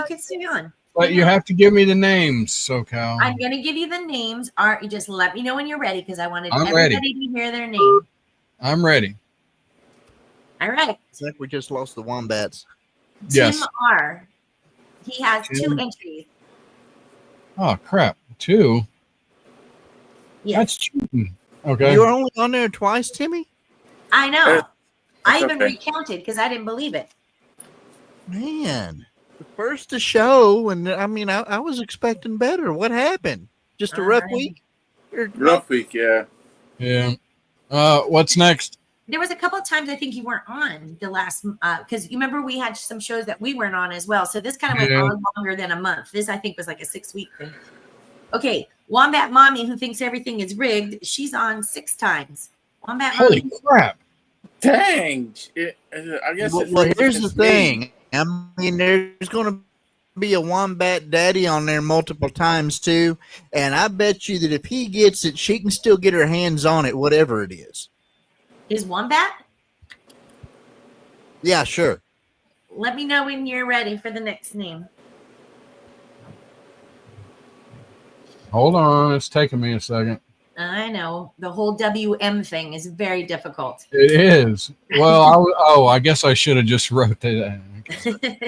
can stay on. But you have to give me the names, SoCal. I'm gonna give you the names. You just let me know when you're ready because I wanted I'm everybody ready. to hear their name. I'm ready. All right. I think we just lost the Wombats. Yes. Tim R. He has 2 entries. Oh crap! 2. Yes. That's cheating. Okay. You were only on there twice, Timmy? I know. I even okay. recounted because I didn't believe it. Man, the first to show, and I mean, I was expecting better. What happened? Just a rough week? Rough week, yeah. Yeah. What's next? There was a couple of times I think you weren't on the last because you remember we had some shows that we weren't on as well. So this kind of went on longer than a month. This I think was like a 6-week thing. Okay, Wombat Mommy, who thinks everything is rigged, she's on 6 times. Wombat Holy Mommy. crap! Dang. I guess. Well, here's the thing. I mean, there's going to be a Wombat Daddy on there multiple times too, and I bet you that if he gets it, she can still get her hands on it, whatever it is. Is Wombat? Yeah, sure. Let me know when you're ready for the next name. Hold on, it's taking me a second. I know the whole WM thing is very difficult. It is. Well, I guess I should have just wrote that.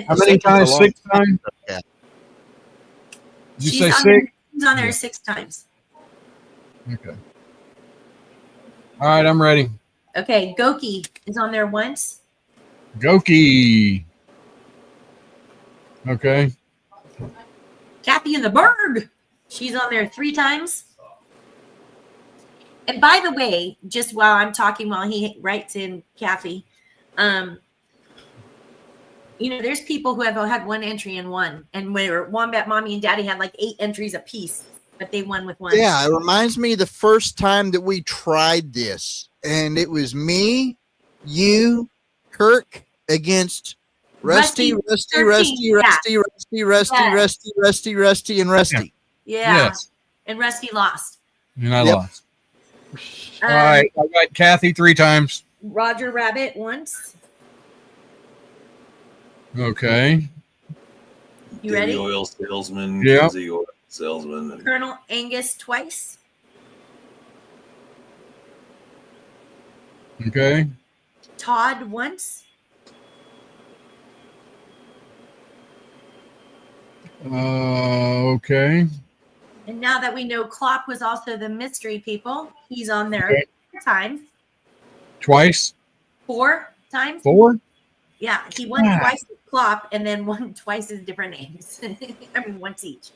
How many times? 6 times? Yeah. Did you She's say on 6? There, she's on there 6 times. Okay. All right, I'm ready. Okay, Goki is on there once. Goki. Okay. Kathy in the Berg. She's on there 3 times. And by the way, just while I'm talking, while he writes in Kathy, there's people who have had 1 entry in one, and where Wombat Mommy and Daddy had like 8 entries apiece, but they won with 1. Yeah, it reminds me of the first time that we tried this, and it was me, you, Kirk against Rusty, and Rusty. Yeah. Yes. And Rusty lost. And I lost. All right. I got Kathy 3 times. Roger Rabbit once. Okay. You ready? The oil salesman. Yeah. The oil salesman. Colonel Angus twice. Okay. Todd once. Okay. And now that we know Klop was also the mystery people, he's on there 4 times. Twice? 4 times? 4? Yeah, he won twice with Klop and then won twice as different names. I mean, once each.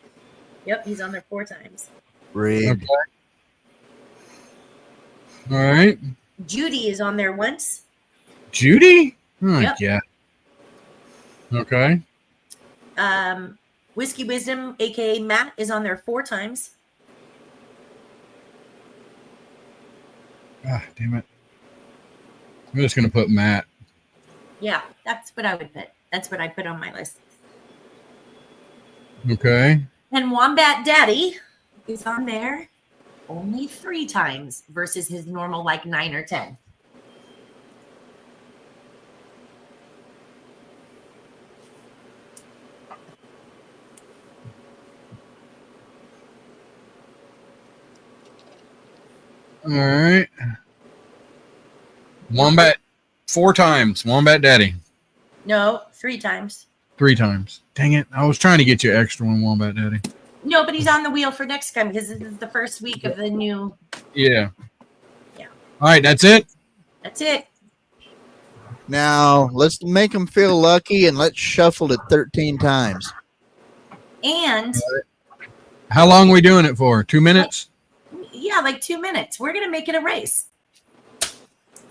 Yep, he's on there 4 times. Rigged. Okay. All right. Judy is on there once. Judy? Oh, Yep. yeah. Okay. Whiskey Wisdom, aka Matt, is on there 4 times. Ah, damn it. I'm just going to put Matt. Yeah, that's what I would put. That's what I put on my list. Okay. And Wombat Daddy is on there only 3 times versus his normal like 9 or 10. All right. Wombat 4 times. Wombat Daddy. No, 3 times. 3 times. Dang it. I was trying to get you extra one, Wombat Daddy. No, but he's on the wheel for next time because this is the first week of the new. Yeah. Yeah. All right. That's it. That's it. Now, let's make them feel lucky and let's shuffle it 13 times. And how long are we doing it for? 2 minutes? yeah, like 2 minutes. We're going to make it a race.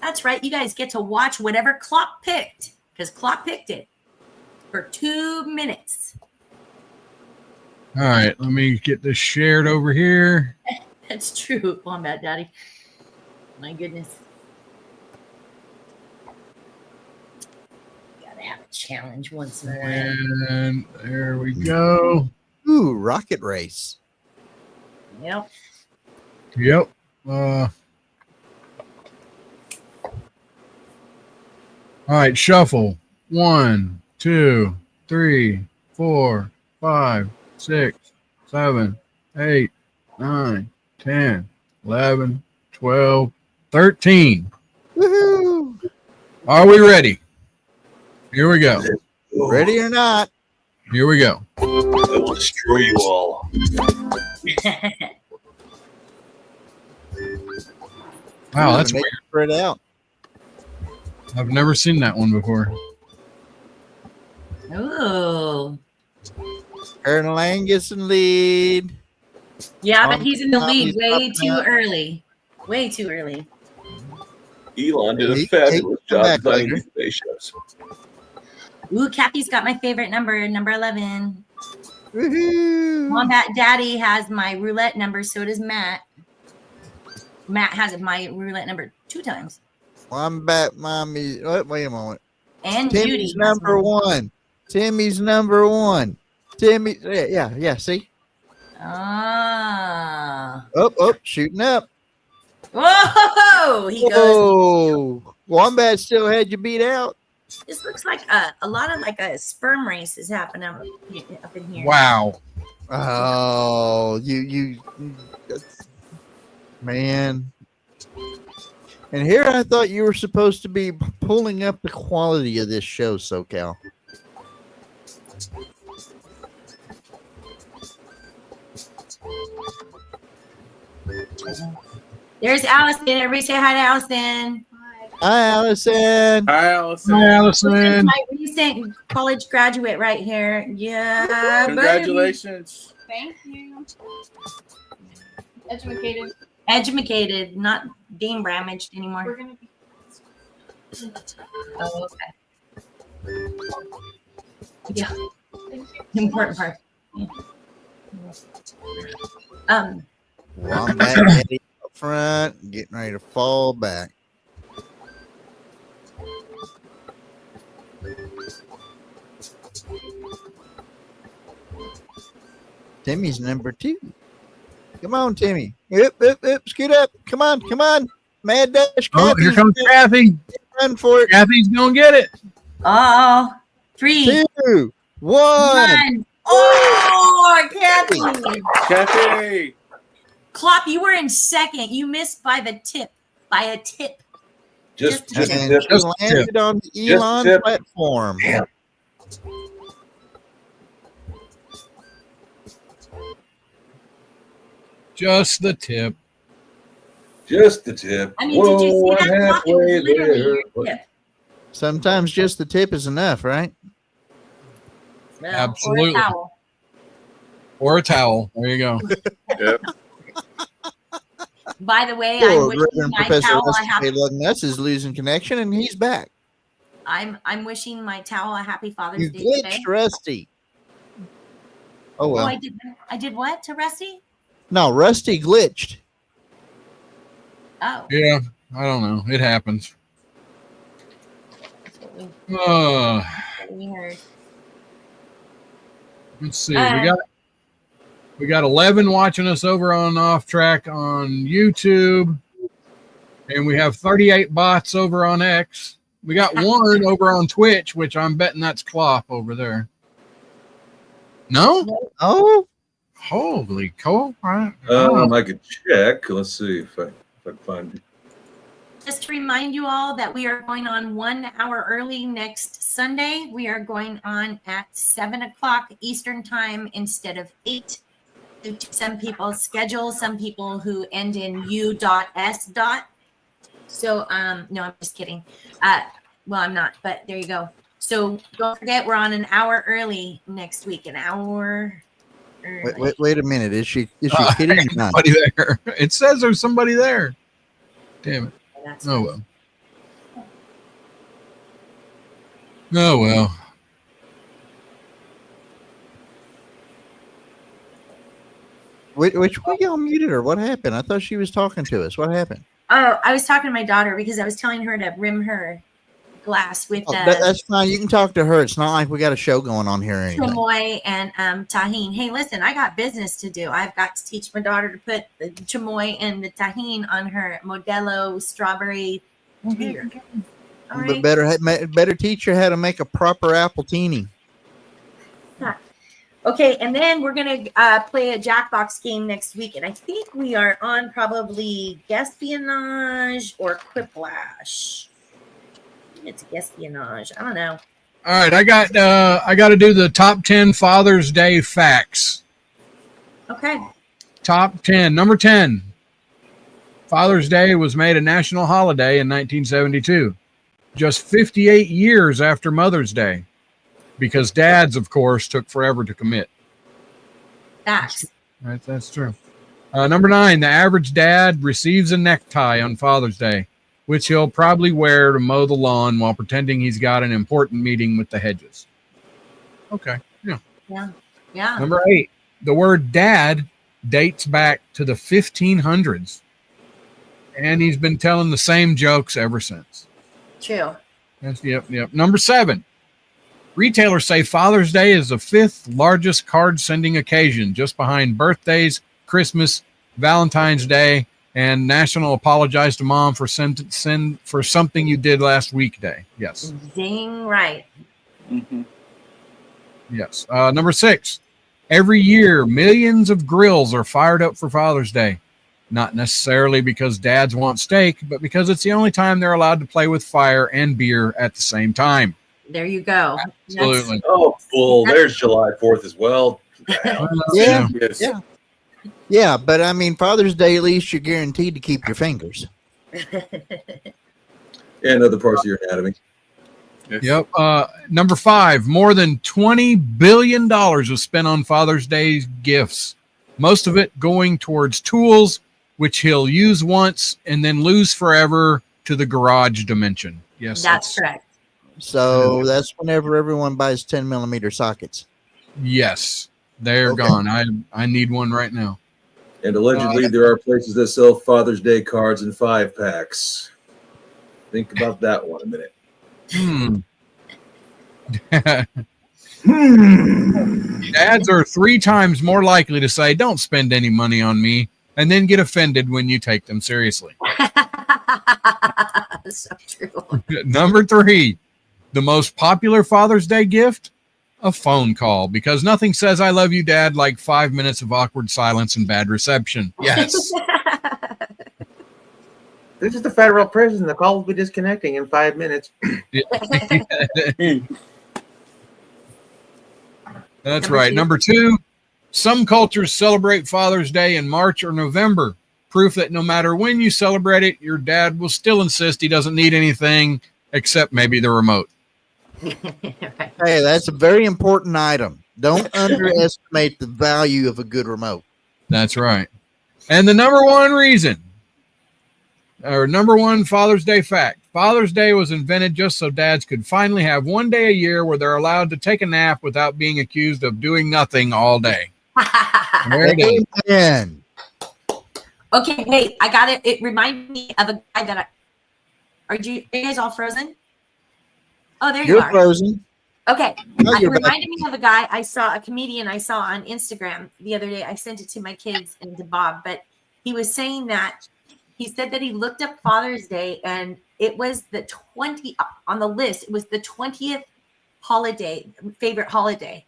That's right. You guys get to watch whatever Klop picked because Klop picked it for 2 minutes. All right. Let me get this shared over here. That's true, Wombat Daddy. My goodness. Gotta have a challenge once in a while. And there we go. Ooh, rocket race. Yep. Yep. All right, shuffle. 1, 2, 3, 4, 5, 6, 7, 8, 9, 10, 11, 12, 13. Woohoo! Are we ready? Here we go. Ready or not? Here we go. I will destroy you all. Wow, that's Make weird. it spread out. I've never seen that one before. Ooh. Colonel Angus in lead. Yeah, but he's in the lead He's way up too now. early. Way too early. Elon did a He- fabulous he- come job back designing later. these spaceships. Ooh, Kathy's got my favorite number 11. Woohoo! Wombat Daddy has my roulette number, so does Matt. Matt has my roulette number 2 times. Wombat Mommy. Wait a moment. And Timmy's Judy has number mine. 1. Timmy's number 1. Timmy. Yeah. See? Ah. Oh, shooting up. Whoa! He goes. Whoa. Wombat still had you beat out. This looks like a lot of like a sperm race is happening up in here. Wow. Oh, you man. And here I thought you were supposed to be pulling up the quality of this show, SoCal. There's Allison. Everybody say hi to Allison. Hi. Hi, Allison. Hi, Allison. Hi, Allison. My recent college graduate right here. Yeah. Congratulations. Baby. Thank you. Educated. Educated, not Dean Bramaged anymore. We're gonna be. Oh, okay. Yeah. Important part. Wombat Daddy up front, getting ready to fall back. Timmy's number 2. Come on, Timmy. Yep, scoot up. Come on. Mad dash. Oh, here comes Kathy. Run for it. Kathy's gonna get it. Oh, 3, 2, 1. Oh, Kathy. Kathy. Klop, you were in second. You missed by the tip. By a tip. Just landed on the Elon platform. Damn. Just the tip. Just the tip. I mean, did you see that? Klop? It was literally your tip. Sometimes just the tip is enough, right? Well, Absolutely. Or a towel. Or a towel. There you go. Yep. By the way, I'm wishing Reverend my Professor towel a happy. Nuts is losing connection, and he's back. I'm wishing my towel a happy Father's You Day today. glitched, Rusty. Oh well. Oh, I did what to Rusty? No, Rusty glitched. Oh. Yeah, I don't know. It happens. That's what we heard. Let's see. We got 11 watching us over on Off Track on YouTube, and we have 38 bots over on X. We got one over on Twitch, which I'm betting that's Klop over there. No? Oh, holy cow! I could check. Let's see if I can find it. Just to remind you all that we are going on 1 hour early next Sunday. We are going on at 7 o'clock Eastern time instead of 8. Due to some people's schedule, some people who end in U.S. So, no, I'm just kidding. Well, I'm not, but there you go. So don't forget, we're on an hour early next week. An hour. wait a minute. Is she kidding or not? Somebody there. It says there's somebody there. Damn it. Oh well. Oh well. Which one y'all muted her? What happened? I thought she was talking to us. What happened? Oh, I was talking to my daughter because I was telling her to rim her glass with that's fine. You can talk to her. It's not like we got a show going on here or anything. chamoy and tahine. Hey, listen, I got business to do. I've got to teach my daughter to put the chamoy and the tahine on her Modelo strawberry beer. All right. But better teach her how to make a proper appletini. Okay, and then we're going to play a Jackbox game next week, and I think we are on probably Guespionage or Quiplash. It's Guespionage. I don't know. All right, I got to do the top 10 Father's Day facts. Okay. Top 10. Number 10. Father's Day was made a national holiday in 1972, just 58 years after Mother's Day, because dads, of course, took forever to commit. Facts. Right, that's true. Number 9, the average dad receives a necktie on Father's Day, which he'll probably wear to mow the lawn while pretending he's got an important meeting with the Hedges. Okay, yeah. Yeah. Number 8, the word dad dates back to the 1500s, and he's been telling the same jokes ever since. True. Yep. Number 7, retailers say Father's Day is the 5th largest card sending occasion, just behind birthdays, Christmas, Valentine's Day, and National Apologize to Mom for something you did last week day. Yes. Dang right. Mm-hmm. Yes. Number 6, every year millions of grills are fired up for Father's Day. Not necessarily because dads want steak, but because it's the only time they're allowed to play with fire and beer at the same time. There you go. Absolutely. Oh, bull. There's July 4th as well. Yeah, but I mean, Father's Day, at least you're guaranteed to keep your fingers. And other parts of your anatomy. Yep. Number 5, more than $20 billion was spent on Father's Day gifts. Most of it going towards tools, which he'll use once and then lose forever to the garage dimension. Yes, that's correct. So that's whenever everyone buys 10mm sockets. Yes, they're gone. I need one right now. And allegedly, there are places that sell Father's Day cards in 5-packs. Think about that one a minute. Dads are 3 times more likely to say, "Don't spend any money on me," and then get offended when you take them seriously. So true. Number 3, the most popular Father's Day gift, a phone call, because nothing says "I love you, Dad" like 5 minutes of awkward silence and bad reception. Yes. This is the federal prison. The call will be disconnecting in 5 minutes. That's right. Number 2, some cultures celebrate Father's Day in March or November. Proof that no matter when you celebrate it, your dad will still insist he doesn't need anything except maybe the remote. Hey, that's a very important item. Don't underestimate the value of a good remote. That's right. And the number 1 reason, or number 1 Father's Day fact, Father's Day was invented just so dads could finally have one day a year where they're allowed to take a nap without being accused of doing nothing all day. Amen. Okay, wait, I got it. It reminded me of a guy that are you guys all frozen? Oh, there you are. You're frozen. Okay. No, It you're reminded me of a comedian I saw on Instagram the other day. I sent it to my kids and to Bob, but he was saying that he said that he looked up Father's Day and it was the 20 on the list. It was the 20th favorite holiday.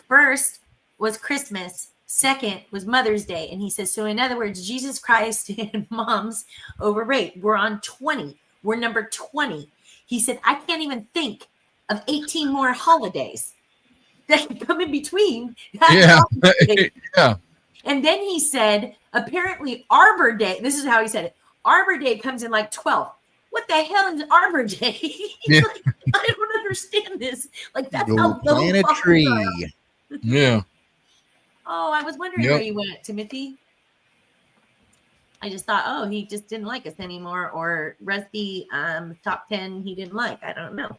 First was Christmas. Second was Mother's Day. And he says, so in other words, Jesus Christ and moms overrate. We're on 20. We're number 20. He said, I can't even think of 18 more holidays that come in between. Yeah. Yeah. And then he said, apparently Arbor Day, this is how he said it, Arbor Day comes in like 12. What the hell is Arbor Day? Yeah. Like, I don't understand this. Like, that's Go how low plant a fucking tree. are. Yeah. Oh, I was wondering where you went, Timothy. I just thought, oh, he just didn't like us anymore, or Rusty top 10 he didn't like. I don't know.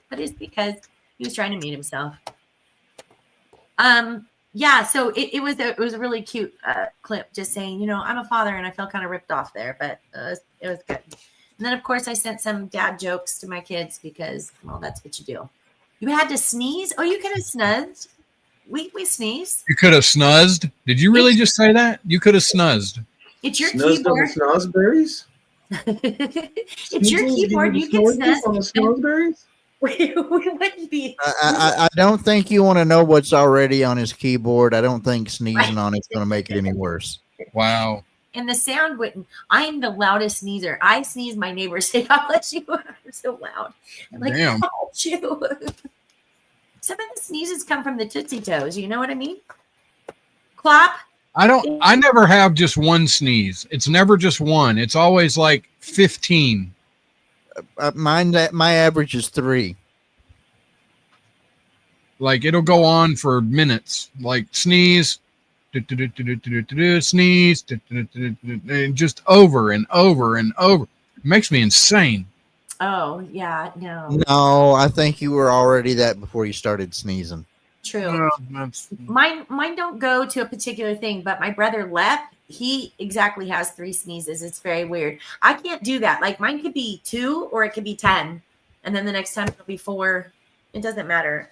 But it's because he was trying to meet himself. Yeah, so it was a really cute clip just saying, I'm a father and I felt kind of ripped off there, but it was good. And then, of course, I sent some dad jokes to my kids because, well, that's what you do. You had to sneeze? Oh, you could have snuzzed. We sneeze. You could have snuzzed. Did you really just say that? You could have snuzzed. It's your Snuzzed keyboard. on the snozzberries? It's your keyboard. You can snuzz on the snozzberries? We wouldn't be. I don't think you want to know what's already on his keyboard. I don't think sneezing on it's going to make it any worse. Wow. And the sound wouldn't. I'm the loudest sneezer. I sneeze. My neighbors say, "God bless you." I'm so loud. I'm like, damn. Oh, you. Some of the sneezes come from the Tootsie Toes. You know what I mean? Klop. I never have just one sneeze. It's never just one. It's always like 15. My average is 3. Like it'll go on for minutes. Like sneeze, sneeze, and just over and over and over. It makes me insane. Oh yeah, no. No, I think you were already that before you started sneezing. True. Mine don't go to a particular thing, but my brother left. He exactly has 3 sneezes. It's very weird. I can't do that. Like mine could be 2 or it could be 10, and then the next time it'll be 4. It doesn't matter.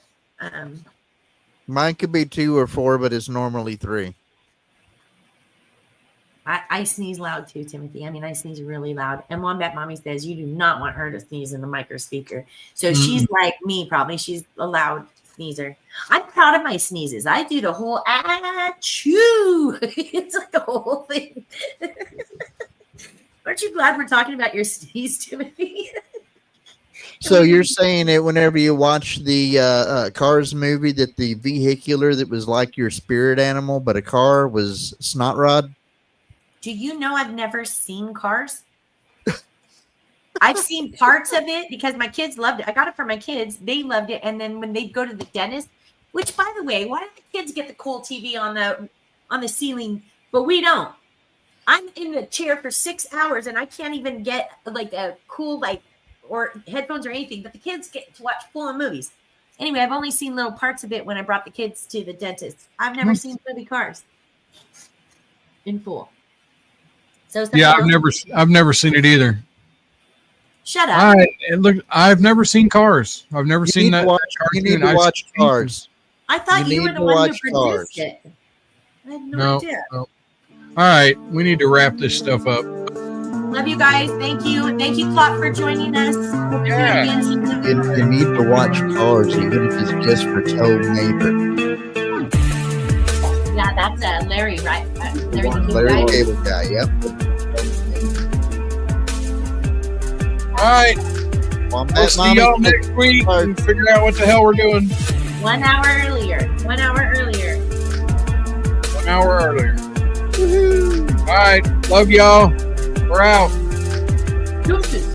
Mine could be 2 or 4, but it's normally 3. I sneeze loud too, Timothy. I mean, I sneeze really loud. And Wombat Mommy says you do not want her to sneeze in the micro speaker. So she's like me, probably. She's a loud sneezer. I'm proud of my sneezes. I do the whole achoo. It's like the whole thing. Aren't you glad we're talking about your sneeze, Timothy? So you're saying that whenever you watch the Cars movie, that the vehicular that was like your spirit animal, but a car, was Snot Rod? Do you know I've never seen Cars? I've seen parts of it because my kids loved it. I got it for my kids. They loved it. And then when they go to the dentist, which by the way, why do the kids get the cool TV on the ceiling, but we don't? I'm in the chair for 6 hours and I can't even get like a cool or headphones or anything, but the kids get to watch full movies. Anyway, I've only seen little parts of it when I brought the kids to the dentist. I've never seen movie Cars in full. So yeah, I've never seen it either. Shut up. I've never seen Cars. I've never seen that. You need to watch Cars. I thought you were the one who produced it. I had no idea. No. All right, we need to wrap this stuff up. Love you guys. Thank you. Thank you, Klop, for joining us. Yeah. You need to watch Cars, even if it's just for Toad Neighbor. Yeah, that's Larry, right? Larry Cable Guy, yep. All right. We'll see y'all next week and figure out what the hell we're doing. 1 hour earlier. 1 hour earlier. 1 hour earlier. Woo-hoo. All right. Love y'all. We're out. Deuces.